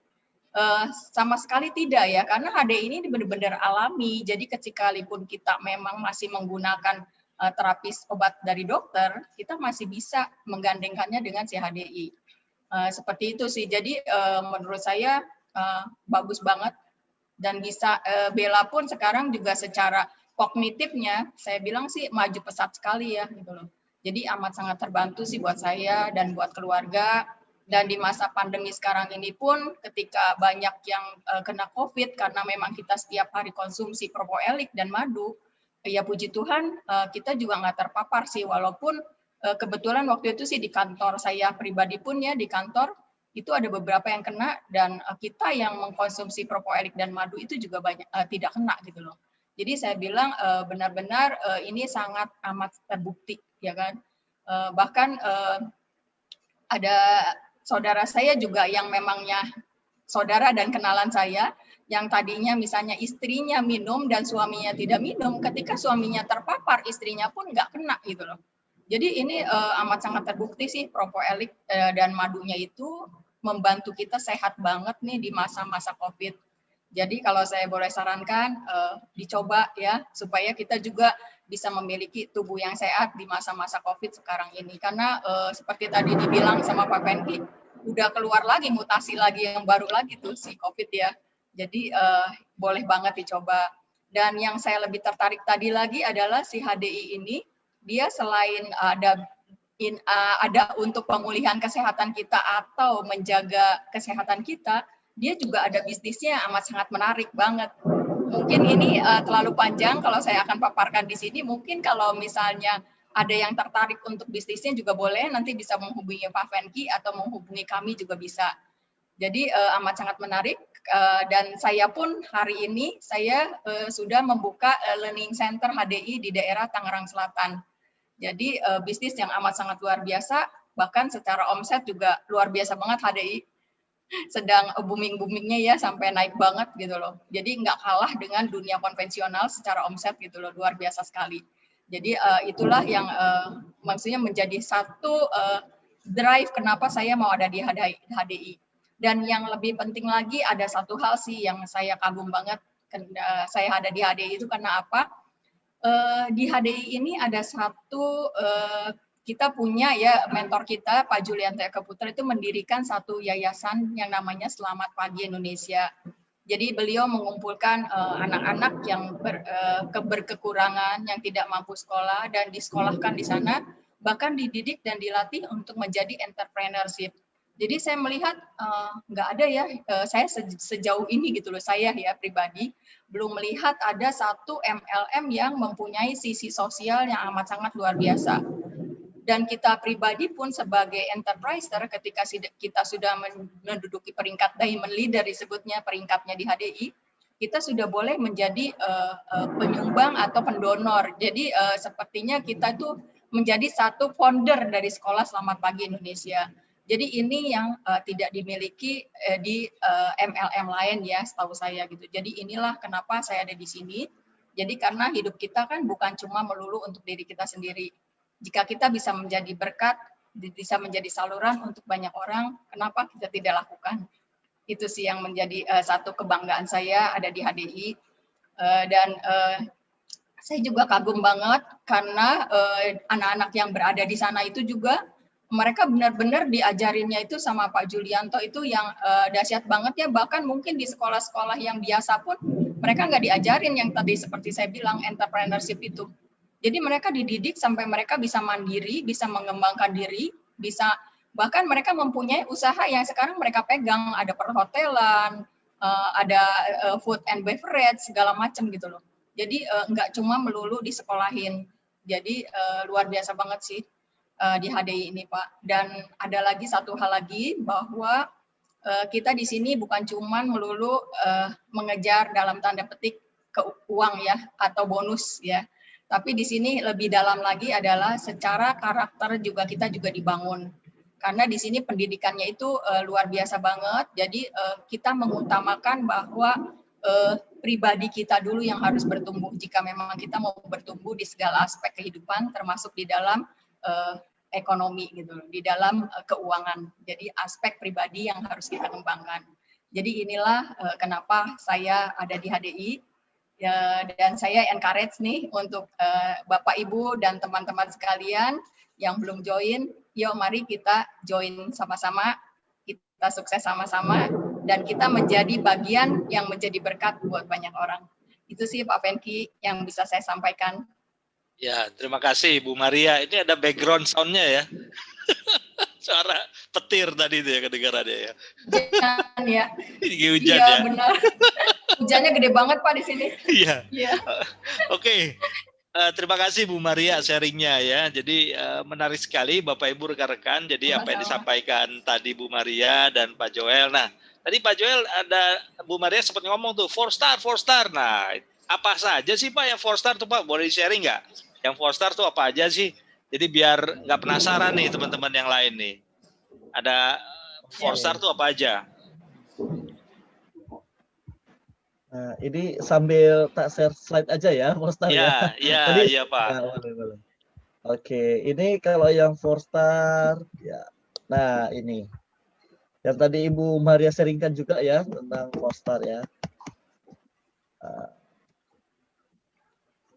Speaker 1: Sama sekali tidak ya, karena HDI ini benar-benar alami, jadi sekalipun kita memang masih menggunakan terapis obat dari dokter, kita masih bisa menggandengkannya dengan si HDI. Seperti itu sih. Jadi menurut saya bagus banget, dan bisa Bella pun sekarang juga secara kognitifnya saya bilang sih maju pesat sekali ya gitu loh. Jadi amat sangat terbantu sih buat saya dan buat keluarga. Dan di masa pandemi sekarang ini pun ketika banyak yang kena COVID karena memang kita setiap hari konsumsi propoelik dan madu, ya puji Tuhan kita juga nggak terpapar sih, walaupun kebetulan waktu itu sih di kantor saya pribadi pun ya, di kantor itu ada beberapa yang kena, dan kita yang mengkonsumsi propoelik dan madu itu juga banyak tidak kena gitu loh. Jadi saya bilang benar-benar ini sangat amat terbukti ya kan. Bahkan ada saudara saya juga yang memangnya saudara dan kenalan saya, yang tadinya misalnya istrinya minum dan suaminya tidak minum, ketika suaminya terpapar istrinya pun nggak kena gitu loh. Jadi ini amat sangat terbukti sih propoelik dan madunya itu membantu kita sehat banget nih di masa-masa COVID. Jadi kalau saya boleh sarankan, dicoba ya, supaya kita juga bisa memiliki tubuh yang sehat di masa-masa COVID sekarang ini. Karena seperti tadi dibilang sama Pak Fenki, udah keluar lagi, mutasi lagi yang baru lagi tuh si COVID ya. Jadi boleh banget dicoba. Dan yang saya lebih tertarik tadi lagi adalah si HDI ini, dia selain ada untuk pemulihan kesehatan kita atau menjaga kesehatan kita, dia juga ada bisnisnya amat sangat menarik banget. Mungkin ini terlalu panjang kalau saya akan paparkan di sini. Mungkin kalau misalnya ada yang tertarik untuk bisnisnya juga boleh, nanti bisa menghubungi Pak Fenki atau menghubungi kami juga bisa. Jadi amat sangat menarik. Dan saya pun hari ini saya sudah membuka Learning Center HDI di daerah Tangerang Selatan. Jadi bisnis yang amat sangat luar biasa, bahkan secara omset juga luar biasa banget HDI. Sedang booming-boomingnya ya, sampai naik banget gitu loh. Jadi nggak kalah dengan dunia konvensional secara omset gitu loh, luar biasa sekali. Jadi itulah yang maksudnya menjadi satu drive kenapa saya mau ada di HDI. Dan yang lebih penting lagi ada satu hal sih yang saya kagum banget, saya ada di HDI itu karena apa? Di HDI ini ada satu, kita punya ya mentor kita, Pak Julianto Eka Putra itu mendirikan satu yayasan yang namanya Selamat Pagi Indonesia. Jadi beliau mengumpulkan anak-anak yang berkekurangan, yang tidak mampu sekolah dan disekolahkan di sana, bahkan dididik dan dilatih untuk menjadi entrepreneurship. Jadi saya melihat nggak ada ya, saya sejauh ini gitu loh, saya ya pribadi belum melihat ada satu MLM yang mempunyai sisi sosial yang amat sangat luar biasa. Dan kita pribadi pun sebagai enterpriser ketika kita sudah menduduki peringkat diamond leader disebutnya peringkatnya di HDI, kita sudah boleh menjadi penyumbang atau pendonor. Jadi sepertinya kita tuh menjadi satu founder dari Sekolah Selamat Pagi Indonesia. Jadi ini yang tidak dimiliki di MLM lain ya, setahu saya gitu. Jadi inilah kenapa saya ada di sini. Jadi karena hidup kita kan bukan cuma melulu untuk diri kita sendiri. Jika kita bisa menjadi berkat, bisa menjadi saluran untuk banyak orang, kenapa kita tidak lakukan? Itu sih yang menjadi satu kebanggaan saya ada di HDI. Dan saya juga kagum banget karena anak-anak yang berada di sana itu juga mereka benar-benar diajarinnya itu sama Pak Julianto itu yang dahsyat banget ya, bahkan mungkin di sekolah-sekolah yang biasa pun mereka nggak diajarin yang tadi seperti saya bilang entrepreneurship itu. Jadi mereka dididik sampai mereka bisa mandiri, bisa mengembangkan diri, bisa bahkan mereka mempunyai usaha yang sekarang mereka pegang, ada perhotelan, ada food and beverage, segala macam gitu loh. Jadi nggak cuma melulu disekolahin. Jadi luar biasa banget sih di HDI ini Pak. Dan ada lagi satu hal lagi bahwa kita di sini bukan cuma melulu mengejar dalam tanda petik ke uang ya atau bonus ya. Tapi di sini lebih dalam lagi adalah secara karakter juga kita juga dibangun. Karena di sini pendidikannya itu luar biasa banget. Jadi kita mengutamakan bahwa pribadi kita dulu yang harus bertumbuh jika memang kita mau bertumbuh di segala aspek kehidupan termasuk di dalam ekonomi gitu, di dalam keuangan. Jadi aspek pribadi yang harus kita kembangkan. Jadi inilah kenapa saya ada di HDI ya, dan saya encourage nih untuk Bapak Ibu dan teman-teman sekalian yang belum join, yuk mari kita join sama-sama, kita sukses sama-sama dan kita menjadi bagian yang menjadi berkat buat banyak orang. Itu sih Pak Fenki yang bisa saya sampaikan. Ya,
Speaker 2: terima kasih Bu Maria. Ini ada background sound-nya ya. Suara petir tadi itu ya kedengarannya ya.
Speaker 1: Hujan ya.
Speaker 2: Hujan ya.
Speaker 1: Iya benar. Hujannya gede banget Pak di sini.
Speaker 2: Iya. Oke. Terima kasih Bu Maria sharingnya ya. Jadi menarik sekali Bapak Ibu rekan-rekan. Jadi apa yang disampaikan tadi Bu Maria dan Pak Joel. Nah, tadi Pak Joel ada Bu Maria sempat ngomong tuh 4 star. Nah, apa saja sih Pak yang 4 star tuh Pak? Boleh sharing nggak? Yang 4 star tuh apa aja sih? Jadi biar nggak penasaran nih teman-teman yang lain nih. Ada 4 star tuh apa aja?
Speaker 3: Nah, ini sambil tak share slide aja ya, 4 star ya.
Speaker 2: Iya Pak.
Speaker 3: Nah, boleh. Oke, ini kalau yang 4 star ya. Nah, ini. Yang tadi Ibu Maria sharingkan juga ya tentang poster ya.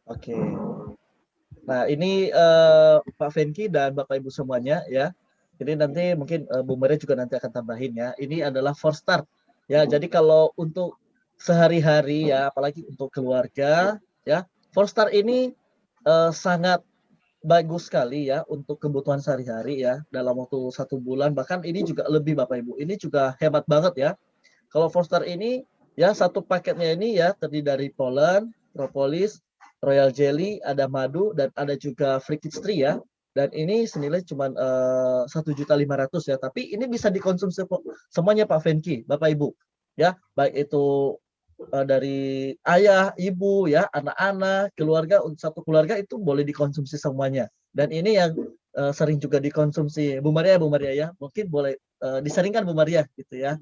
Speaker 3: Oke. Nah, ini Pak Venki dan Bapak Ibu semuanya ya. Ini nanti mungkin Bu Maria juga nanti akan tambahin ya. Ini adalah for start ya. Jadi kalau untuk sehari-hari ya, apalagi untuk keluarga ya, for start ini sangat bagus sekali ya untuk kebutuhan sehari-hari ya dalam waktu 1 bulan, bahkan ini juga lebih Bapak Ibu. Ini juga hebat banget ya. Kalau Forster ini ya satu paketnya ini ya terdiri dari pollen, propolis, royal jelly, ada madu dan ada juga free kids tree ya. Dan ini senilai cuma 1.500.000 ya. Tapi ini bisa dikonsumsi semuanya Pak Venki, Bapak Ibu. Ya, baik itu dari ayah, ibu, ya, anak-anak, keluarga, satu keluarga itu boleh dikonsumsi semuanya. Dan ini yang sering juga dikonsumsi Bu Maria ya, mungkin boleh diseringkan Bu Maria gitu ya.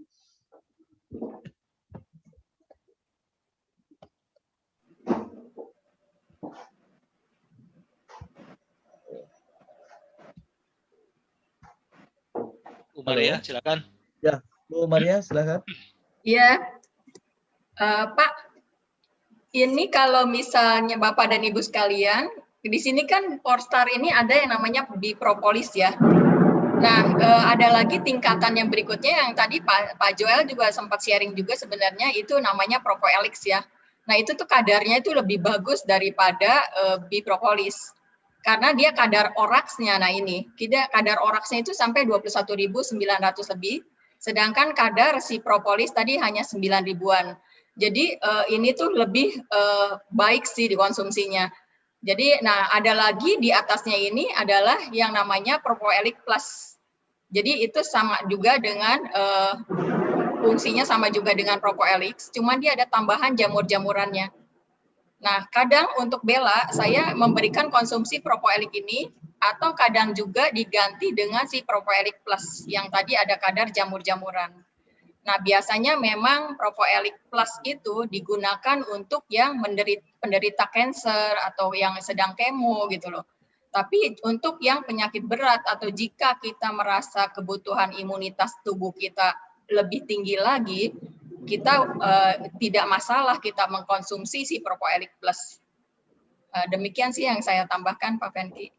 Speaker 2: Bu Maria, silakan.
Speaker 3: Ya, Bu Maria, silakan.
Speaker 1: Iya, Pak. Ini kalau misalnya Bapak dan Ibu sekalian, di sini kan Polestar ini ada yang namanya bipropolis ya. Nah, ada lagi tingkatan yang berikutnya yang tadi Pak Joel juga sempat sharing juga sebenarnya itu namanya Propoelix ya. Nah, itu tuh kadarnya itu lebih bagus daripada bipropolis. Karena dia kadar oraksnya, nah ini, kadar oraksnya itu sampai 21.900 lebih, sedangkan kadar si propolis tadi hanya 9 ribuan. Jadi ini tuh lebih baik sih dikonsumsinya. Jadi, nah ada lagi di atasnya ini adalah yang namanya Propoelix Plus. Jadi itu sama juga dengan fungsinya sama juga dengan Propoelix, cuman dia ada tambahan jamur-jamurannya. Nah, kadang untuk Bella saya memberikan konsumsi Propoelix ini atau kadang juga diganti dengan si Propoelix Plus yang tadi ada kadar jamur-jamuran. Nah, biasanya memang Propoelix Plus itu digunakan untuk yang penderita kanker atau yang sedang kemo gitu loh. Tapi untuk yang penyakit berat atau jika kita merasa kebutuhan imunitas tubuh kita lebih tinggi lagi, kita tidak masalah kita mengkonsumsi si Propoelix Plus. Demikian sih yang saya tambahkan, Pak Venki.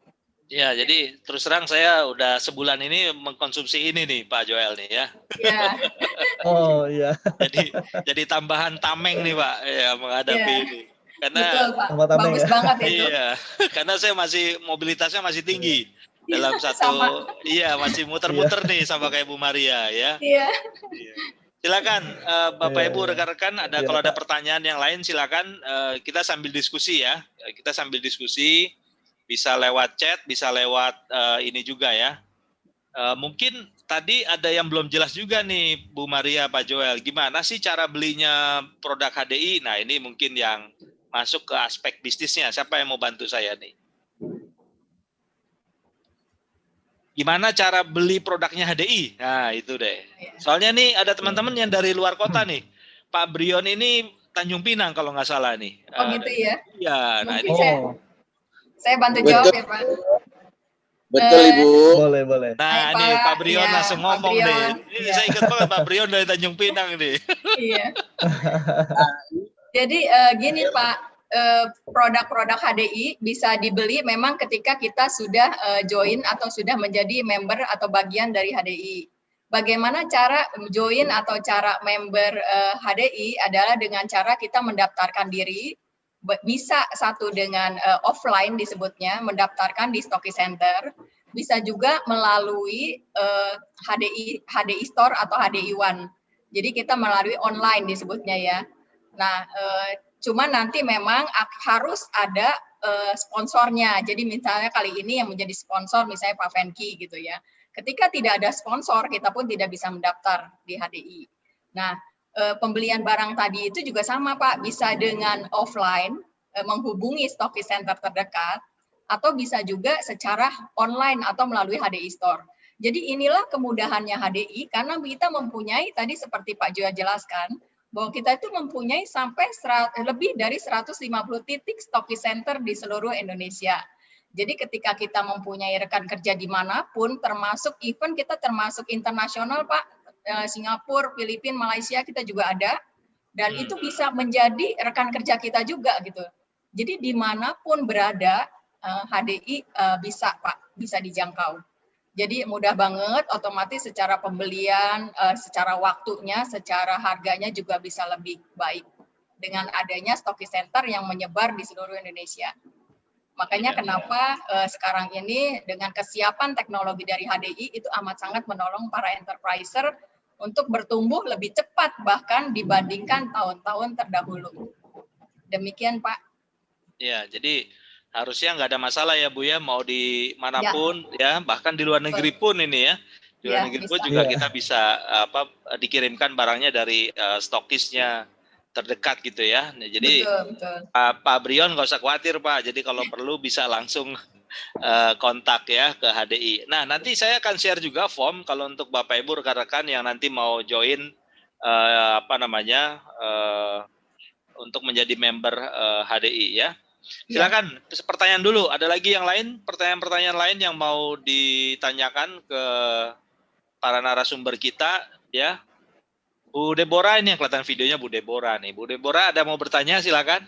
Speaker 2: Ya, jadi terus terang saya udah sebulan ini mengkonsumsi ini nih Pak Joel nih ya.
Speaker 1: Ya.
Speaker 3: Oh iya.
Speaker 2: Jadi tambahan tameng nih Pak ya menghadapi ini. Karena
Speaker 1: betul Pak, bagus ya? Banget itu.
Speaker 2: Iya, karena saya mobilitasnya masih tinggi dalam satu, iya masih muter-muter nih sama kayak Bu Maria ya.
Speaker 1: Iya.
Speaker 2: Silakan Bapak Ibu rekan-rekan kalau ada pertanyaan yang lain silakan kita sambil diskusi ya. Kita sambil diskusi. Bisa lewat chat, bisa lewat ini juga ya. Mungkin tadi ada yang belum jelas juga nih Bu Maria, Pak Joel. Gimana sih cara belinya produk HDI? Nah ini mungkin yang masuk ke aspek bisnisnya. Siapa yang mau bantu saya nih? Gimana cara beli produknya HDI? Nah itu deh. Soalnya nih ada teman-teman yang dari luar kota nih. Pak Brion ini Tanjung Pinang kalau nggak salah nih.
Speaker 1: Oh gitu ya?
Speaker 2: Iya. Nah ini.
Speaker 1: Saya bantu jawab ya Pak.
Speaker 4: Betul Ibu.
Speaker 3: Boleh.
Speaker 2: Nah ini Pak Brion langsung ngomong nih. Ini saya ingat banget Pak Brion dari Tanjung Pinang nih.
Speaker 1: Iya. Jadi gini Pak, produk-produk HDI bisa dibeli memang ketika kita sudah join atau sudah menjadi member atau bagian dari HDI. Bagaimana cara join atau cara member HDI adalah dengan cara kita mendaftarkan diri. Bisa satu dengan offline disebutnya, mendaftarkan di Stocky Center, bisa juga melalui HDI Store atau HDI One. Jadi kita melalui online disebutnya ya. Nah, cuma nanti memang harus ada sponsornya. Jadi misalnya kali ini yang menjadi sponsor misalnya Pak Venki gitu ya. Ketika tidak ada sponsor, kita pun tidak bisa mendaftar di HDI. Nah, pembelian barang tadi itu juga sama Pak, bisa dengan offline menghubungi Stocky Center terdekat atau bisa juga secara online atau melalui HDI Store. Jadi inilah kemudahannya HDI karena kita mempunyai tadi seperti Pak Joel jelaskan bahwa kita itu mempunyai sampai lebih dari 150 titik Stocky Center di seluruh Indonesia. Jadi ketika kita mempunyai rekan kerja dimanapun, termasuk event kita termasuk internasional Pak, Singapura, Filipina, Malaysia kita juga ada, dan itu bisa menjadi rekan kerja kita juga gitu. Jadi dimanapun berada HDI bisa Pak, bisa dijangkau. Jadi mudah banget, otomatis secara pembelian, secara waktunya, secara harganya juga bisa lebih baik dengan adanya stokis center yang menyebar di seluruh Indonesia. Makanya kenapa sekarang ini dengan kesiapan teknologi dari HDI itu amat sangat menolong para enterpriser untuk bertumbuh lebih cepat bahkan dibandingkan tahun-tahun terdahulu. Demikian Pak.
Speaker 2: Ya, jadi harusnya nggak ada masalah ya Bu ya, mau di manapun ya, bahkan di luar negeri pun ini ya. Di luar negeri pun juga kita bisa dikirimkan barangnya dari stokisnya terdekat gitu ya. Nah, jadi Pak Brion nggak usah khawatir Pak. Jadi kalau perlu bisa langsung kontak ya ke HDI. Nah nanti saya akan share juga form kalau untuk Bapak Ibu rekan-rekan yang nanti mau join untuk menjadi member HDI ya. Silakan pertanyaan dulu. Ada lagi yang lain? Pertanyaan-pertanyaan lain yang mau ditanyakan ke para narasumber kita ya. Bu Deborah ini yang kelihatan videonya Bu Deborah nih. Bu Deborah ada mau bertanya silakan.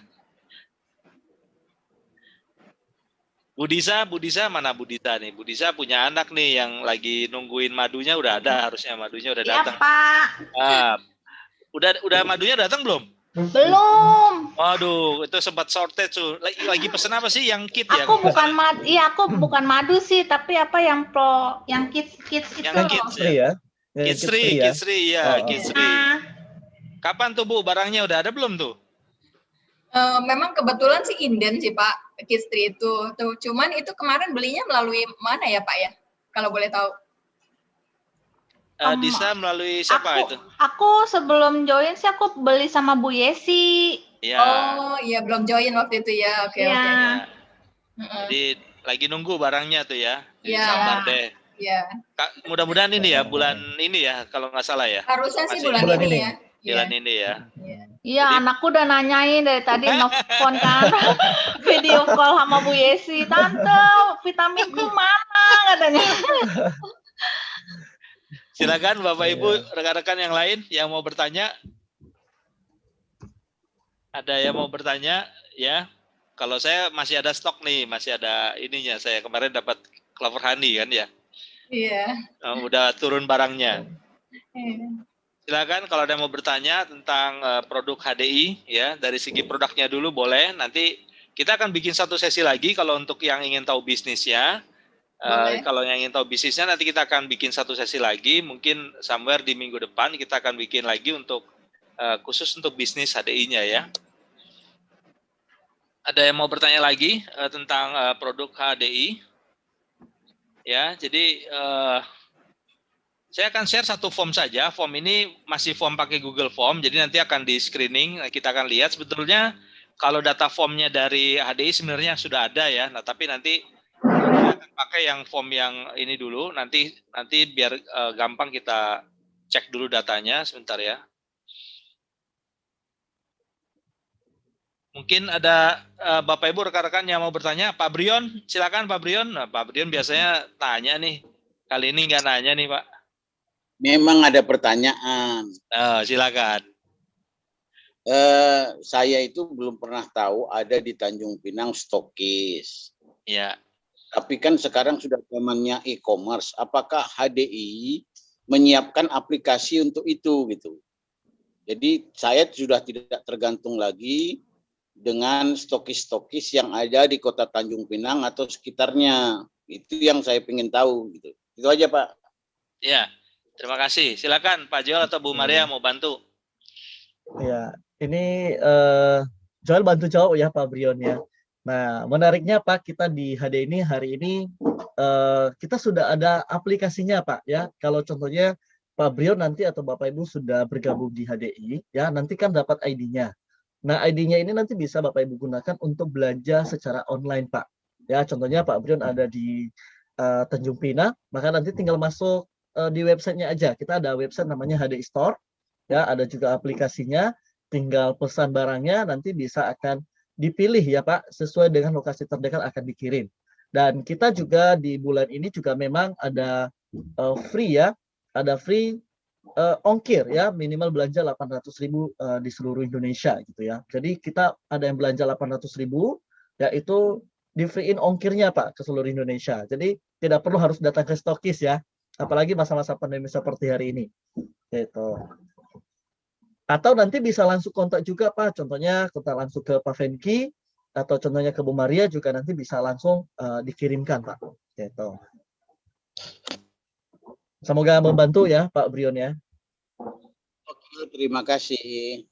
Speaker 2: Bu Disa mana Bu Disa nih? Bu Disa punya anak nih yang lagi nungguin madunya udah ada, harusnya madunya udah datang.
Speaker 5: Iya Pak.
Speaker 2: Udah madunya datang belum?
Speaker 5: Belum.
Speaker 2: Waduh, itu sempat shortage tuh. Lagi pesen apa sih yang kit ya?
Speaker 5: Aku bukan madu sih, tapi apa yang kids itu.
Speaker 2: Yang kids ya? Kids free ya. Kapan tuh Bu barangnya udah ada belum tuh?
Speaker 1: Memang kebetulan sih inden sih Pak, Kids Tree itu. Tuh, cuman itu kemarin belinya melalui mana ya Pak ya? Kalau boleh tahu.
Speaker 2: Disa melalui siapa itu?
Speaker 5: Aku sebelum join sih aku beli sama Bu Yesi.
Speaker 2: Ya.
Speaker 1: Oh iya belum join waktu itu ya. Oke.
Speaker 2: Ya. Jadi lagi nunggu barangnya tuh ya. Sabar deh.
Speaker 1: Iya.
Speaker 2: Mudah-mudahan ini ya bulan ini ya kalau nggak salah ya.
Speaker 1: Harusnya sih bulan ini ya.
Speaker 2: Bulan ini ya.
Speaker 5: Iya, anakku udah nanyain dari tadi nelfon kan, video call sama Bu Yesi, Tante, vitaminku mana katanya.
Speaker 2: Silakan Bapak Ibu, rekan-rekan yang lain yang mau bertanya. Ada yang mau bertanya ya? Kalau saya masih ada stok nih, masih ada ininya. Saya kemarin dapat Clover Honey kan ya?
Speaker 1: Iya.
Speaker 2: Udah turun barangnya. Silakan kalau ada yang mau bertanya tentang produk HDI ya, dari segi produknya dulu boleh. Nanti kita akan bikin satu sesi lagi kalau untuk yang ingin tahu bisnisnya. Kalau yang ingin tahu bisnisnya nanti kita akan bikin satu sesi lagi, mungkin somewhere di minggu depan kita akan bikin lagi untuk khusus untuk bisnis HDI-nya ya. Ada yang mau bertanya lagi tentang produk HDI? Ya, jadi saya akan share satu form saja. Form ini masih form pakai Google Form, jadi nanti akan di screening. Kita akan lihat sebetulnya kalau data formnya dari HDI sebenarnya sudah ada ya. Nah, tapi nanti kita akan pakai yang form yang ini dulu. Nanti biar gampang kita cek dulu datanya. Sebentar ya. Mungkin ada Bapak Ibu rekan-rekan yang mau bertanya. Pak Brion, silakan Pak Brion. Nah, Pak Brion biasanya tanya nih. Kali ini nggak nanya nih Pak.
Speaker 4: Memang ada pertanyaan.
Speaker 2: Silakan.
Speaker 4: Saya itu belum pernah tahu ada di Tanjung Pinang stokis.
Speaker 2: Ya.
Speaker 4: Tapi kan sekarang sudah zamannya e-commerce. Apakah HDI menyiapkan aplikasi untuk itu gitu? Jadi saya sudah tidak tergantung lagi dengan stokis-stokis yang ada di Kota Tanjung Pinang atau sekitarnya. Itu yang saya ingin tahu gitu. Itu aja Pak.
Speaker 2: Ya. Terima kasih. Silakan Pak Joel atau Bu Maria mau bantu.
Speaker 3: Ya, ini Joel bantu jawab ya Pak Brion ya. Nah, menariknya Pak, kita di HD ini hari ini kita sudah ada aplikasinya Pak ya. Kalau contohnya Pak Brion nanti atau Bapak Ibu sudah bergabung di HDI ya, nanti kan dapat ID-nya. Nah, ID-nya ini nanti bisa Bapak Ibu gunakan untuk belanja secara online Pak. Ya, contohnya Pak Brion ada di Tanjung Pinang, maka nanti tinggal masuk di websitenya aja. Kita ada website namanya HDI Store, ya ada juga aplikasinya. Tinggal pesan barangnya, nanti bisa akan dipilih ya Pak, sesuai dengan lokasi terdekat akan dikirim. Dan kita juga di bulan ini juga memang ada free ya, ada free ongkir ya, minimal belanja 800.000 di seluruh Indonesia gitu ya. Jadi kita ada yang belanja 800.000, yaitu di free-in ongkirnya Pak ke seluruh Indonesia. Jadi tidak perlu harus datang ke stokis ya, apalagi masa-masa pandemi seperti hari ini. Gitu. Atau nanti bisa langsung kontak juga Pak, contohnya kontak langsung ke Pak Fenki, atau contohnya ke Bu Maria juga nanti bisa langsung dikirimkan Pak. Gitu. Semoga membantu ya Pak Brion ya.
Speaker 4: Oke, terima kasih.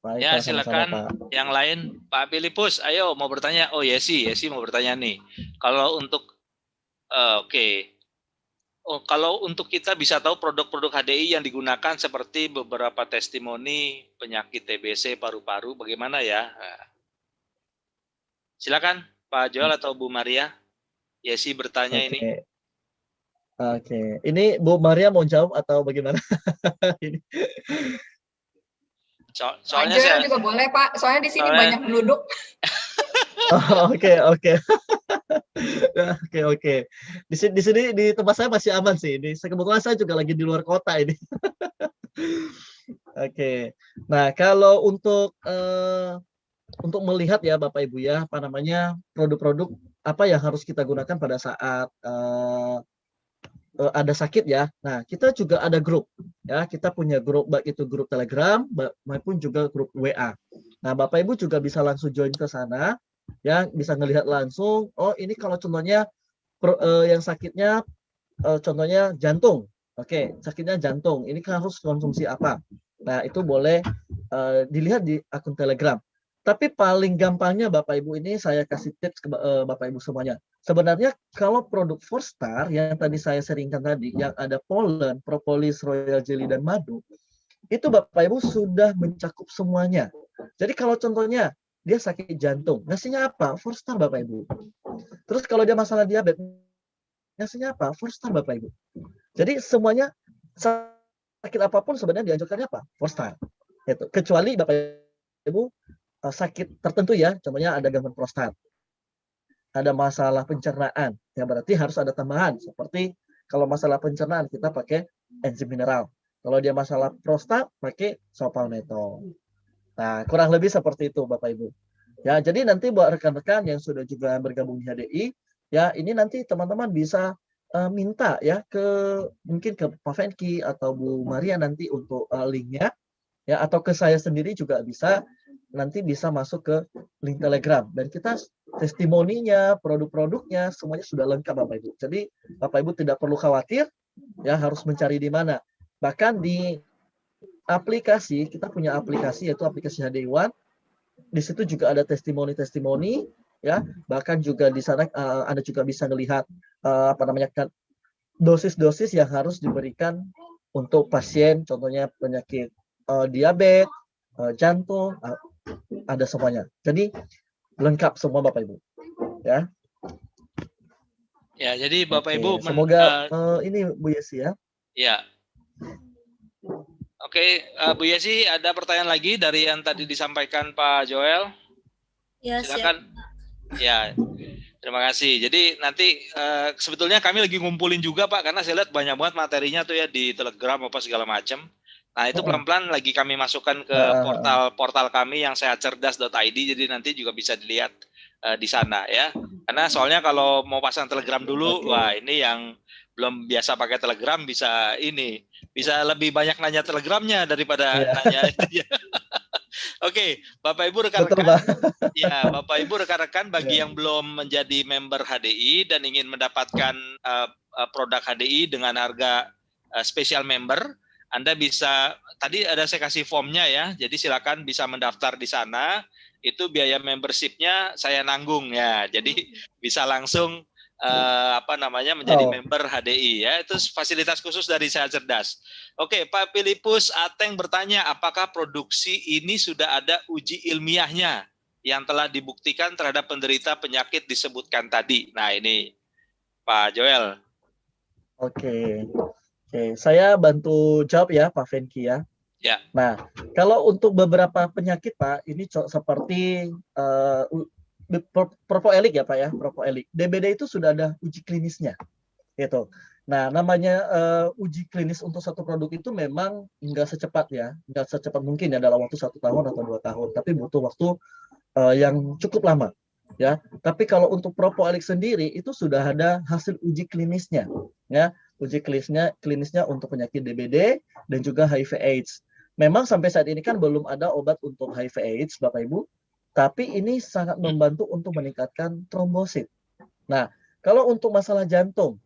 Speaker 3: Baik,
Speaker 2: Ya,
Speaker 3: Pak, sama-sama,
Speaker 2: silakan
Speaker 3: Pak.
Speaker 2: yang lain. Pak Filipus, ayo mau bertanya. Oh, Yesi mau bertanya nih. Kalau untuk oke. Oh, kalau untuk kita bisa tahu produk-produk HDI yang digunakan seperti beberapa testimoni penyakit TBC paru-paru, bagaimana ya? Nah, silakan Pak Joel atau Bu Maria. Yesi bertanya
Speaker 3: Oke.
Speaker 2: ini.
Speaker 3: Oke, ini Bu Maria mau jawab atau bagaimana? Ini.
Speaker 2: Soalnya
Speaker 1: Joel
Speaker 2: saya
Speaker 1: juga boleh Pak, soalnya di sini
Speaker 2: soalnya-
Speaker 1: banyak penduduk.
Speaker 3: Oh, oke. Oke. Di sini di tempat saya masih aman sih. Ini kebetulan saya juga lagi di luar kota ini. Oke. Nah, kalau untuk melihat ya Bapak Ibu ya, apa namanya, produk-produk apa yang harus kita gunakan pada saat ada sakit ya. Nah, kita juga ada grup ya. Kita punya grup, baik itu grup Telegram maupun juga grup WA. Nah, Bapak Ibu juga bisa langsung join ke sana ya, bisa ngelihat langsung. Oh, ini kalau contohnya yang sakitnya contohnya jantung. Oke, sakitnya jantung. Ini kan harus konsumsi apa? Nah, itu boleh dilihat di akun Telegram. Tapi paling gampangnya Bapak Ibu ini saya kasih tips ke Bapak Ibu semuanya. Sebenarnya kalau produk 4-star yang tadi saya sharingkan tadi, yang ada pollen, propolis, royal jelly, dan madu, itu Bapak Ibu sudah mencakup semuanya. Jadi kalau contohnya dia sakit jantung, ngasihnya apa? 4-star Bapak Ibu. Terus kalau dia masalah diabetes, ngasihnya apa? 4-star Bapak Ibu. Jadi semuanya sakit apapun sebenarnya dianjurkannya apa? 4-star. Itu. Kecuali Bapak Ibu sakit tertentu ya, contohnya ada gangguan prostat, ada masalah pencernaan, ya berarti harus ada tambahan. Seperti kalau masalah pencernaan kita pakai enzim mineral. Kalau dia masalah prostat pakai sopalmetol. Nah, kurang lebih seperti itu Bapak Ibu. Ya, jadi nanti buat rekan-rekan yang sudah juga bergabung di HDI, ya ini nanti teman-teman bisa minta ya mungkin ke Pak Fenki atau Bu Maria nanti untuk linknya, ya atau ke saya sendiri juga bisa. Nanti bisa masuk ke link Telegram dan kita testimoninya, produk-produknya semuanya sudah lengkap Bapak Ibu. Jadi Bapak Ibu tidak perlu khawatir ya harus mencari di mana. Bahkan di aplikasi, kita punya aplikasi yaitu aplikasi HDI One. Di situ juga ada testimoni-testimoni ya. Bahkan juga di sana Anda juga bisa melihat dosis-dosis yang harus diberikan untuk pasien, contohnya penyakit diabetes, jantung, ada semuanya. Jadi lengkap semua Bapak Ibu. Ya.
Speaker 2: Ya, jadi Bapak Ibu
Speaker 3: semoga ini Bu Yesi ya.
Speaker 2: Ya. Oke, Bu Yesi ada pertanyaan lagi dari yang tadi disampaikan Pak Joel?
Speaker 6: Ya,
Speaker 2: silakan. Siap. Ya. Terima kasih. Jadi nanti sebetulnya kami lagi ngumpulin juga Pak, karena saya lihat banyak banget materinya tuh ya di Telegram apa segala macam. Nah itu pelan-pelan lagi kami masukkan ke portal kami yang sehatcerdas.id, jadi nanti juga bisa dilihat di sana ya. Karena soalnya kalau mau pasang Telegram dulu, wah ini yang belum biasa pakai Telegram bisa lebih banyak nanya Telegramnya daripada nanya itu ya. Oke, Bapak Ibu rekan-rekan, ya Bapak Ibu rekan-rekan bagi yang belum menjadi member HDI dan ingin mendapatkan produk HDI dengan harga spesial member, Anda bisa, tadi ada saya kasih formnya ya, jadi silakan bisa mendaftar di sana. Itu biaya membershipnya saya nanggung ya, jadi bisa langsung menjadi member HDI ya, itu fasilitas khusus dari Sehat Cerdas. Oke, Pak Filipus Ateng bertanya, apakah produksi ini sudah ada uji ilmiahnya yang telah dibuktikan terhadap penderita penyakit disebutkan tadi? Nah ini Pak Joel.
Speaker 3: Oke, saya bantu jawab ya Pak Fenki ya.
Speaker 2: Ya.
Speaker 3: Nah, kalau untuk beberapa penyakit Pak, ini seperti propoelik ya Pak ya, propoelik. DBD itu sudah ada uji klinisnya, gitu. Nah, namanya uji klinis untuk satu produk itu memang nggak secepat ya, nggak secepat mungkin ya dalam waktu 1 tahun atau 2 tahun, tapi butuh waktu yang cukup lama ya. Tapi kalau untuk Propoalik sendiri itu sudah ada hasil uji klinisnya ya, uji klinisnya untuk penyakit DBD dan juga HIV/AIDS. Memang sampai saat ini kan belum ada obat untuk HIV/AIDS, Bapak Ibu, tapi ini sangat membantu untuk meningkatkan trombosit. Nah, kalau untuk masalah jantung,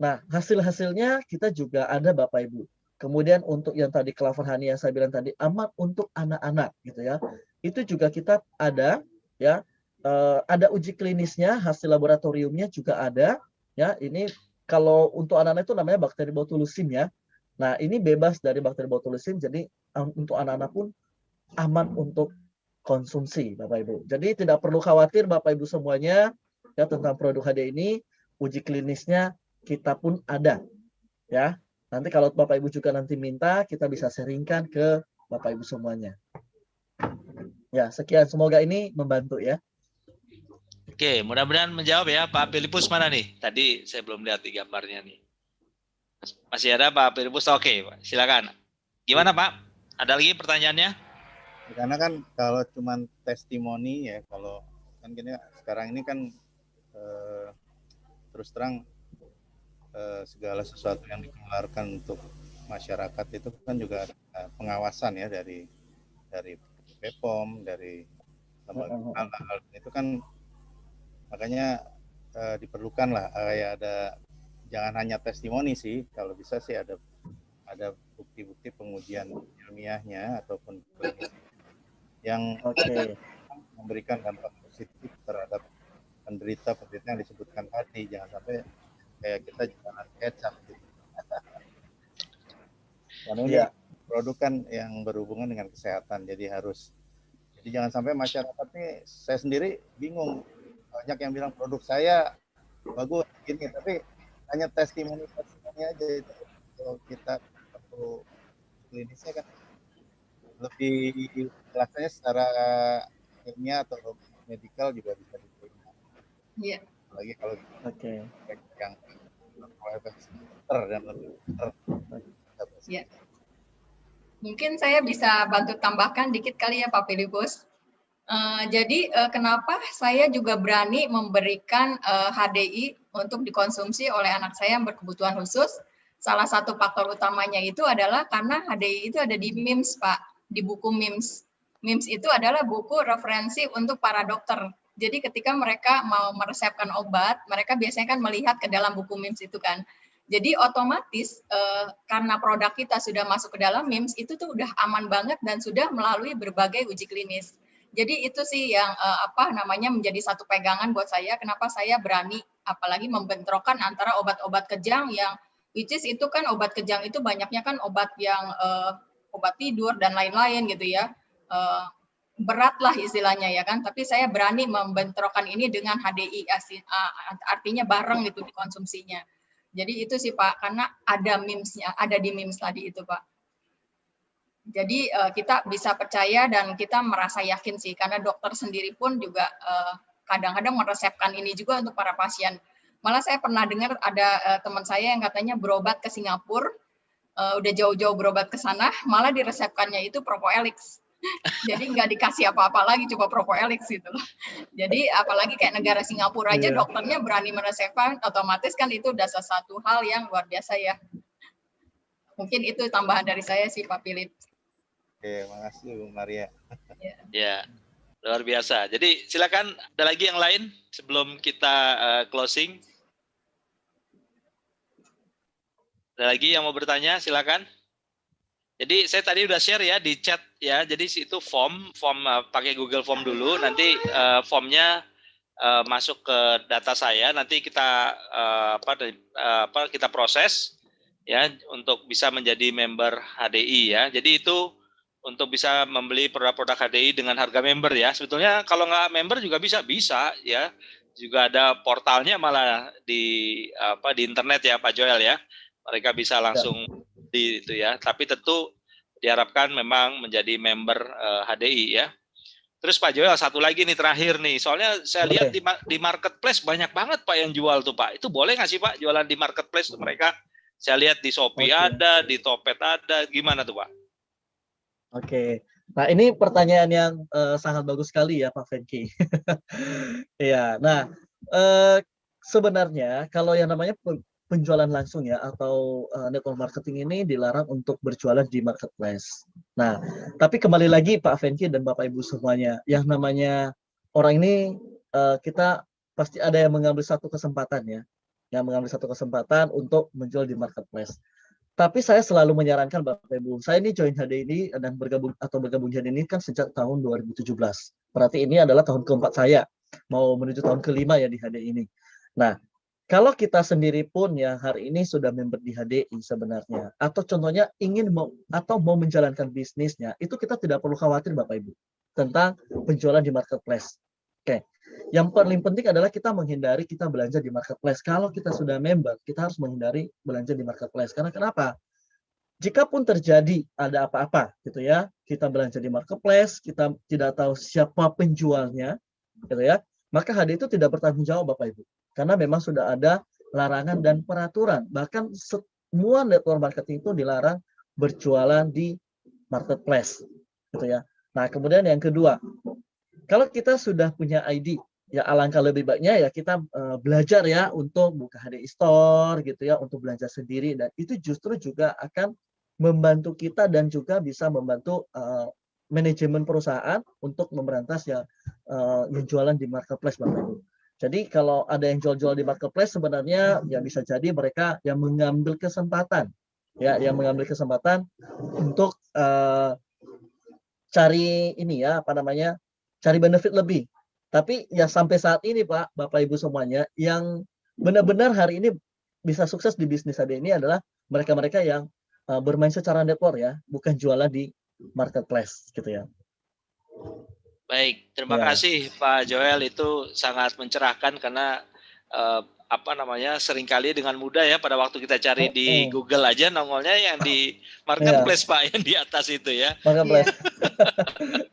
Speaker 3: nah, hasil-hasilnya kita juga ada Bapak Ibu. Kemudian untuk yang tadi Claverhani yang saya bilang tadi aman untuk anak-anak gitu ya. Itu juga kita ada ya. Ada uji klinisnya, hasil laboratoriumnya juga ada ya. Ini kalau untuk anak-anak itu namanya bakteri botulism ya. Nah, ini bebas dari bakteri botulism, jadi untuk anak-anak pun aman untuk konsumsi Bapak Ibu. Jadi tidak perlu khawatir Bapak Ibu semuanya ya tentang produk HD ini, uji klinisnya kita pun ada ya. Nanti kalau Bapak Ibu juga nanti minta, kita bisa sharingkan ke Bapak Ibu semuanya. Ya, sekian, semoga ini membantu ya.
Speaker 2: Oke, mudah-mudahan menjawab ya. Pak Filipus mana nih? Tadi saya belum lihat di gambarnya nih. Masih ada Pak Filipus? Oke, silakan. Gimana Pak? Ada lagi pertanyaannya?
Speaker 6: Karena kan kalau cuman testimoni ya, kalau kan gini sekarang ini kan terus terang segala sesuatu yang dikeluarkan untuk masyarakat itu kan juga ada pengawasan ya dari BPOM, dari lembaga itu kan, makanya diperlukan lah ya ada, jangan hanya testimoni sih, kalau bisa sih ada bukti-bukti pengujian ilmiahnya ataupun yang memberikan dampak positif terhadap penderita yang disebutkan tadi. Jangan sampai kayak kita jualan kecap gitu. Karena ini produk kan yang berhubungan dengan kesehatan, jadi jangan sampai masyarakat ini, saya sendiri bingung, banyak yang bilang produk saya bagus gini, tapi hanya testimoni aja itu. Kalau kita perlu klinisnya kan lebih jelasnya secara ilmiah atau medikal juga bisa diterima.
Speaker 1: Iya.
Speaker 6: Lagi kalau yang dan lebih
Speaker 1: ya. Mungkin saya bisa bantu tambahkan dikit kali ya Pak Filipus. Jadi kenapa saya juga berani memberikan HDI untuk dikonsumsi oleh anak saya yang berkebutuhan khusus? Salah satu faktor utamanya itu adalah karena HDI itu ada di MIMS, Pak, di buku MIMS. MIMS itu adalah buku referensi untuk para dokter. Jadi ketika mereka mau meresepkan obat, mereka biasanya kan melihat ke dalam buku MIMS itu kan. Jadi otomatis karena produk kita sudah masuk ke dalam MIMS, itu tuh udah aman banget dan sudah melalui berbagai uji klinis. Jadi itu sih yang menjadi satu pegangan buat saya, kenapa saya berani apalagi membentrokan antara obat-obat kejang yang which is itu kan obat kejang itu banyaknya kan obat yang obat tidur dan lain-lain gitu ya. Berat lah istilahnya ya kan, tapi saya berani membentrokan ini dengan HDI, artinya bareng gitu dikonsumsinya. Jadi itu sih Pak, karena ada MIMS-nya, ada di MIMS tadi itu Pak. Jadi kita bisa percaya dan kita merasa yakin sih, karena dokter sendiri pun juga kadang-kadang meresepkan ini juga untuk para pasien. Malah saya pernah dengar ada teman saya yang katanya berobat ke Singapura, udah jauh-jauh berobat ke sana, malah diresepkannya itu Propoelix. Jadi nggak dikasih apa-apa lagi, cuma Propoelix gitu loh. Jadi apalagi kayak negara Singapura aja dokternya berani meresepkan, otomatis kan itu udah sesuatu hal yang luar biasa ya. Mungkin itu tambahan dari saya sih Pak Philip.
Speaker 6: Oke, makasih Bu Maria.
Speaker 2: Ya, luar biasa. Jadi silakan ada lagi yang lain sebelum kita closing. Ada lagi yang mau bertanya, silakan. Jadi saya tadi udah share ya di chat ya. Jadi itu form pakai Google Form dulu. Nanti formnya masuk ke data saya. Nanti kita kita proses ya untuk bisa menjadi member HDI ya. Jadi itu untuk bisa membeli produk-produk HDI dengan harga member ya. Sebetulnya kalau nggak member juga bisa ya. Juga ada portalnya malah di internet ya Pak Joel ya. Mereka bisa langsung di itu ya. Tapi tentu diharapkan memang menjadi member HDI ya. Terus Pak Joel, satu lagi nih terakhir nih, soalnya saya lihat di marketplace banyak banget Pak yang jual tuh Pak. Itu boleh nggak sih Pak jualan di marketplace tuh mereka? Saya lihat di Shopee ada, di Topet ada, gimana tuh Pak?
Speaker 3: Oke. Nah ini pertanyaan yang sangat bagus sekali ya Pak Fenki. Iya. Nah sebenarnya kalau yang namanya penjualan langsung ya atau network marketing ini dilarang untuk berjualan di marketplace. Nah, tapi kembali lagi Pak Fenki dan Bapak Ibu semuanya, yang namanya orang ini kita pasti ada yang mengambil satu kesempatan ya, yang mengambil satu kesempatan untuk menjual di marketplace. Tapi saya selalu menyarankan Bapak Ibu, saya ini join HD ini dan bergabung di HD ini kan sejak tahun 2017. Berarti ini adalah tahun keempat saya, mau menuju tahun kelima ya di HD ini. Nah, kalau kita sendiri pun yang hari ini sudah member di HDI sebenarnya, atau contohnya ingin mau menjalankan bisnisnya, itu kita tidak perlu khawatir Bapak Ibu tentang penjualan di marketplace. Oke, yang paling penting adalah kita menghindari kita belanja di marketplace. Kalau kita sudah member, kita harus menghindari belanja di marketplace. Karena kenapa? Jikapun terjadi ada apa-apa gitu ya, kita belanja di marketplace, kita tidak tahu siapa penjualnya, gitu ya, maka HDI itu tidak bertanggung jawab Bapak Ibu. Karena memang sudah ada larangan dan peraturan. Bahkan semua network marketing itu dilarang berjualan di marketplace, gitu ya. Nah, kemudian yang kedua, kalau kita sudah punya ID, ya alangkah lebih baiknya ya kita belajar ya untuk buka HDI Store, gitu ya, untuk belanja sendiri, dan itu justru juga akan membantu kita dan juga bisa membantu manajemen perusahaan untuk memberantas ya yang jualan di marketplace Bapak Ibu. Jadi kalau ada yang jual-jual di marketplace sebenarnya ya bisa jadi mereka yang mengambil kesempatan ya, yang mengambil kesempatan untuk cari ini ya apa namanya, cari benefit lebih. Tapi ya sampai saat ini Pak, Bapak Ibu semuanya, yang benar-benar hari ini bisa sukses di bisnis HD ini adalah mereka-mereka yang bermain secara network ya, bukan jualan di marketplace gitu ya.
Speaker 2: Baik, terima kasih Pak Joel, itu sangat mencerahkan karena seringkali dengan mudah ya pada waktu kita cari di Google aja nongolnya yang di marketplace Pak, yang di atas itu ya.
Speaker 3: Marketplace.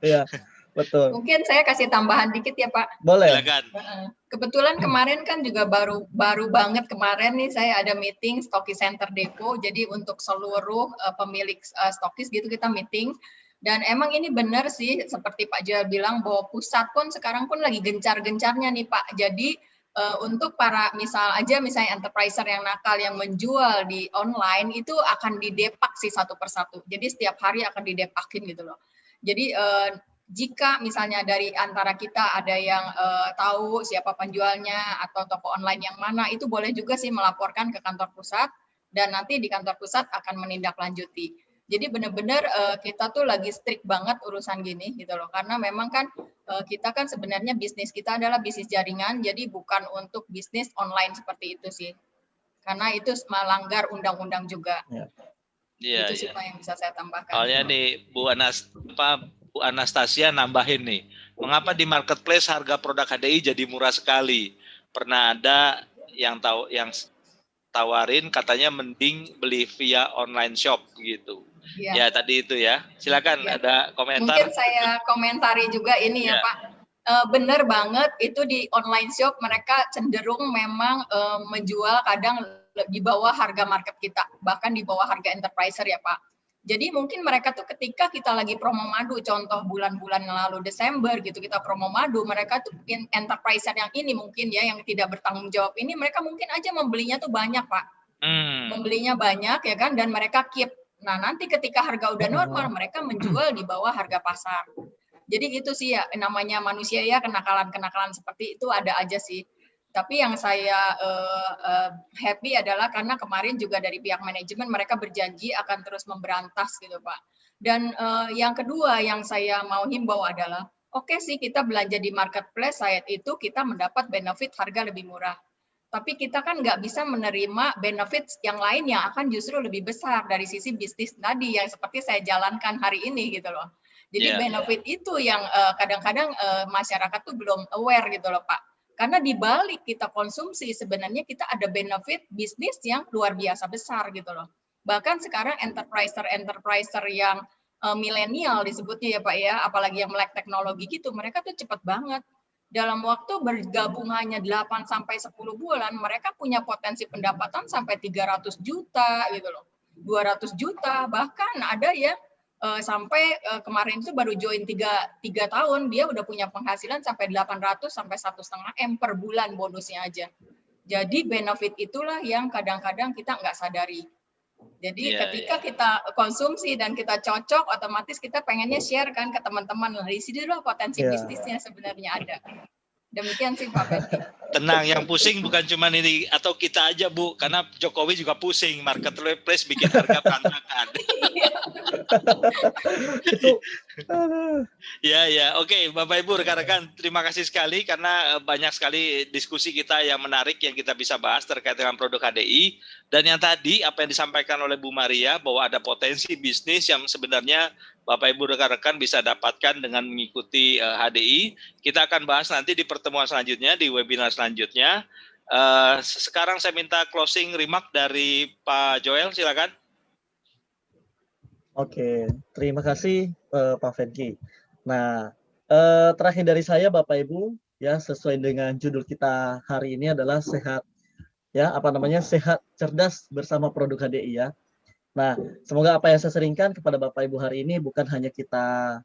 Speaker 3: Iya, betul.
Speaker 1: Mungkin saya kasih tambahan dikit ya Pak.
Speaker 3: Boleh.
Speaker 2: Silakan.
Speaker 1: Kebetulan kemarin kan juga baru banget kemarin nih saya ada meeting Stokis Center Depo. Jadi untuk seluruh pemilik stokis gitu kita meeting. Dan emang ini benar sih seperti Pak Joel bilang bahwa pusat pun sekarang pun lagi gencar-gencarnya nih Pak. Jadi untuk para misalnya enterpriser yang nakal yang menjual di online itu akan didepak sih satu persatu. Jadi setiap hari akan didepakin gitu loh. Jadi jika misalnya dari antara kita ada yang tahu siapa penjualnya atau toko online yang mana, itu boleh juga sih melaporkan ke kantor pusat dan nanti di kantor pusat akan menindaklanjuti. Jadi benar-benar kita tuh lagi strict banget urusan gini gitu loh, karena memang kan kita kan sebenarnya bisnis kita adalah bisnis jaringan, jadi bukan untuk bisnis online seperti itu sih, karena itu melanggar undang-undang juga.
Speaker 2: Iya,
Speaker 1: itu sih Pak yang bisa saya tambahkan.
Speaker 2: Soalnya nih Bu Anastasia nambahin nih, mengapa di marketplace harga produk HDI jadi murah sekali? Pernah ada yang tawarin katanya mending beli via online shop gitu. Ya tadi itu ya. Silakan ada komentar.
Speaker 1: Mungkin saya komentari juga ini ya Pak. Benar banget itu di online shop mereka cenderung memang menjual kadang di bawah harga market kita, bahkan di bawah harga enterpriser ya Pak. Jadi mungkin mereka tuh ketika kita lagi promo madu, contoh bulan-bulan lalu Desember gitu kita promo madu, mereka tuh enterpriser yang ini mungkin ya yang tidak bertanggung jawab ini mereka mungkin aja membelinya tuh banyak Pak. Membelinya banyak ya kan, dan mereka keep. Nah nanti ketika harga udah normal mereka menjual di bawah harga pasar. Jadi itu sih ya namanya manusia ya, kenakalan-kenakalan seperti itu ada aja sih. Tapi yang saya happy adalah karena kemarin juga dari pihak manajemen mereka berjanji akan terus memberantas gitu Pak. Dan yang kedua yang saya mau himbau adalah oke sih kita belanja di marketplace, saat itu kita mendapat benefit harga lebih murah. Tapi kita kan nggak bisa menerima benefit yang lain yang akan justru lebih besar dari sisi bisnis tadi yang seperti saya jalankan hari ini gitu loh. Jadi benefit itu yang kadang-kadang masyarakat tuh belum aware gitu loh Pak. Karena di balik kita konsumsi sebenarnya kita ada benefit bisnis yang luar biasa besar gitu loh. Bahkan sekarang enterpriser yang milenial disebutnya ya Pak ya, apalagi yang melek teknologi gitu, mereka tuh cepat banget. Dalam waktu bergabung hanya 8 sampai 10 bulan, mereka punya potensi pendapatan sampai 300 juta gitu loh. 200 juta, bahkan ada ya sampai kemarin itu baru join 3 tahun, dia udah punya penghasilan sampai 800 sampai 1,5 M per bulan bonusnya aja. Jadi benefit itulah yang kadang-kadang kita nggak sadari. Jadi ketika kita konsumsi dan kita cocok, otomatis kita pengennya share kan ke teman-teman. Di sini loh potensi bisnisnya sebenarnya ada. Demikian sih Pak Fendi.
Speaker 2: Tenang, yang pusing bukan cuma ini atau kita aja Bu, karena Jokowi juga pusing marketplace bikin harga berantakan. Ya, oke, Bapak Ibu rekan-rekan, terima kasih sekali karena banyak sekali diskusi kita yang menarik yang kita bisa bahas terkait dengan produk HDI, dan yang tadi apa yang disampaikan oleh Bu Maria bahwa ada potensi bisnis yang sebenarnya Bapak Ibu rekan-rekan bisa dapatkan dengan mengikuti HDI. Kita akan bahas nanti di pertemuan selanjutnya, di webinar selanjutnya. Sekarang saya minta closing remark dari Pak Joel, silakan.
Speaker 3: Oke, terima kasih Pak Fenki. Nah, terakhir dari saya Bapak Ibu, ya sesuai dengan judul kita hari ini adalah sehat, ya sehat cerdas bersama produk HDI ya. Nah, semoga apa yang saya seringkan kepada Bapak Ibu hari ini bukan hanya kita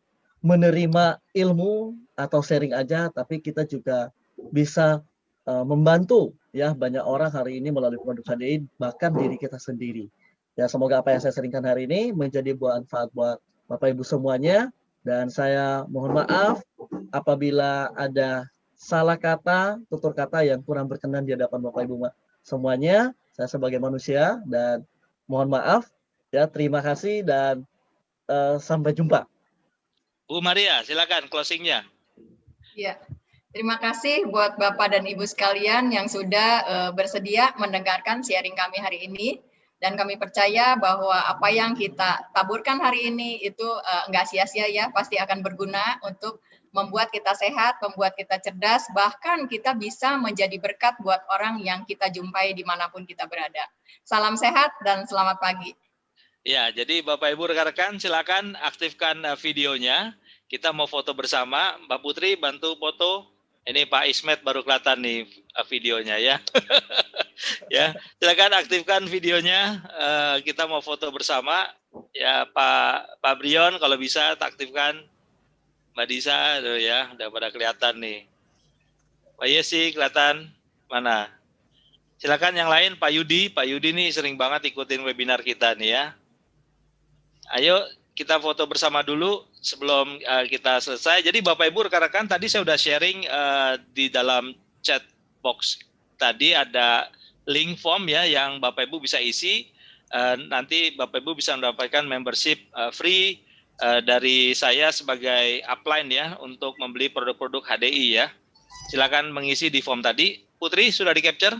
Speaker 3: menerima ilmu atau sharing aja, tapi kita juga bisa membantu ya banyak orang hari ini melalui produk HDI, bahkan diri kita sendiri. Ya, semoga apa yang saya seringkan hari ini menjadi buah manfaat buat Bapak Ibu semuanya, dan saya mohon maaf apabila ada salah kata, tutur kata yang kurang berkenan di hadapan Bapak Ibu semuanya. Saya sebagai manusia dan mohon maaf ya, terima kasih dan sampai jumpa.
Speaker 2: Bu Maria, silakan closingnya.
Speaker 1: Ya, terima kasih buat Bapak dan Ibu sekalian yang sudah bersedia mendengarkan sharing kami hari ini. Dan kami percaya bahwa apa yang kita taburkan hari ini itu nggak sia-sia ya, pasti akan berguna untuk membuat kita sehat, membuat kita cerdas, bahkan kita bisa menjadi berkat buat orang yang kita jumpai dimanapun kita berada. Salam sehat dan selamat pagi.
Speaker 2: Ya, jadi Bapak Ibu rekan-rekan silakan aktifkan videonya. Kita mau foto bersama. Mbak Putri bantu foto. Ini Pak Ismet baru kelihatan nih videonya ya. Ya, silakan aktifkan videonya. Kita mau foto bersama. Ya, Pak Brion kalau bisa aktifkan. Mbak Disa, ya, udah pada kelihatan nih. Pak Yesi kelihatan mana? Silakan yang lain, Pak Yudi. Pak Yudi nih sering banget ikutin webinar kita nih ya. Ayo kita foto bersama dulu sebelum kita selesai. Jadi Bapak Ibu rekan-rekan, tadi saya udah sharing di dalam chat box tadi ada link form ya yang Bapak Ibu bisa isi. Nanti Bapak Ibu bisa mendapatkan membership free dari saya sebagai upline ya untuk membeli produk-produk HDI ya. Silakan mengisi di form tadi. Putri sudah di capture?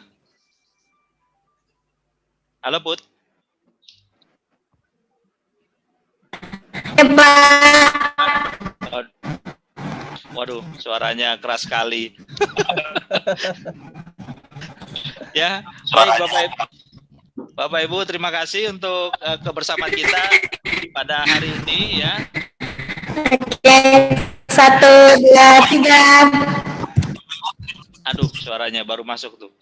Speaker 2: Halo Put. Waduh, suaranya keras sekali. Ya, baik Bapak Ibu, terima kasih untuk kebersamaan kita pada hari ini ya.
Speaker 7: 1, 2, 3.
Speaker 2: Aduh, suaranya baru masuk tuh.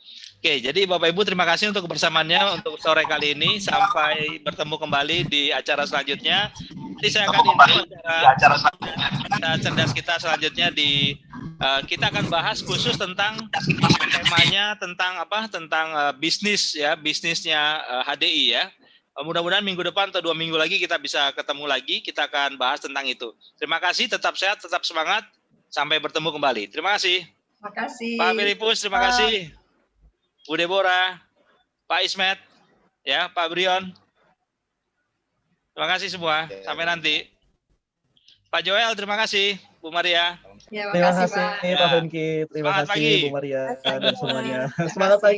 Speaker 2: Oke, jadi Bapak Ibu terima kasih untuk kebersamaannya untuk sore kali ini. Sampai bertemu kembali di acara selanjutnya. Nanti saya akan acara cerdas kita selanjutnya di kita akan bahas khusus tentang temanya tentang apa? Tentang bisnis ya, bisnisnya HDI ya. Mudah-mudahan minggu depan atau 2 minggu lagi kita bisa ketemu lagi. Kita akan bahas tentang itu. Terima kasih, tetap sehat, tetap semangat. Sampai bertemu kembali. Terima kasih.
Speaker 1: Terima kasih.
Speaker 2: Pak Filipus, terima kasih. Bu Deborah, Pak Ismet, ya, Pak Brion. Terima kasih semua. Sampai nanti. Pak Joel, terima kasih. Bu Maria.
Speaker 3: Ya, terima kasih Pak Fenki. Terima kasih Bu Maria dan semuanya. Semangat pagi.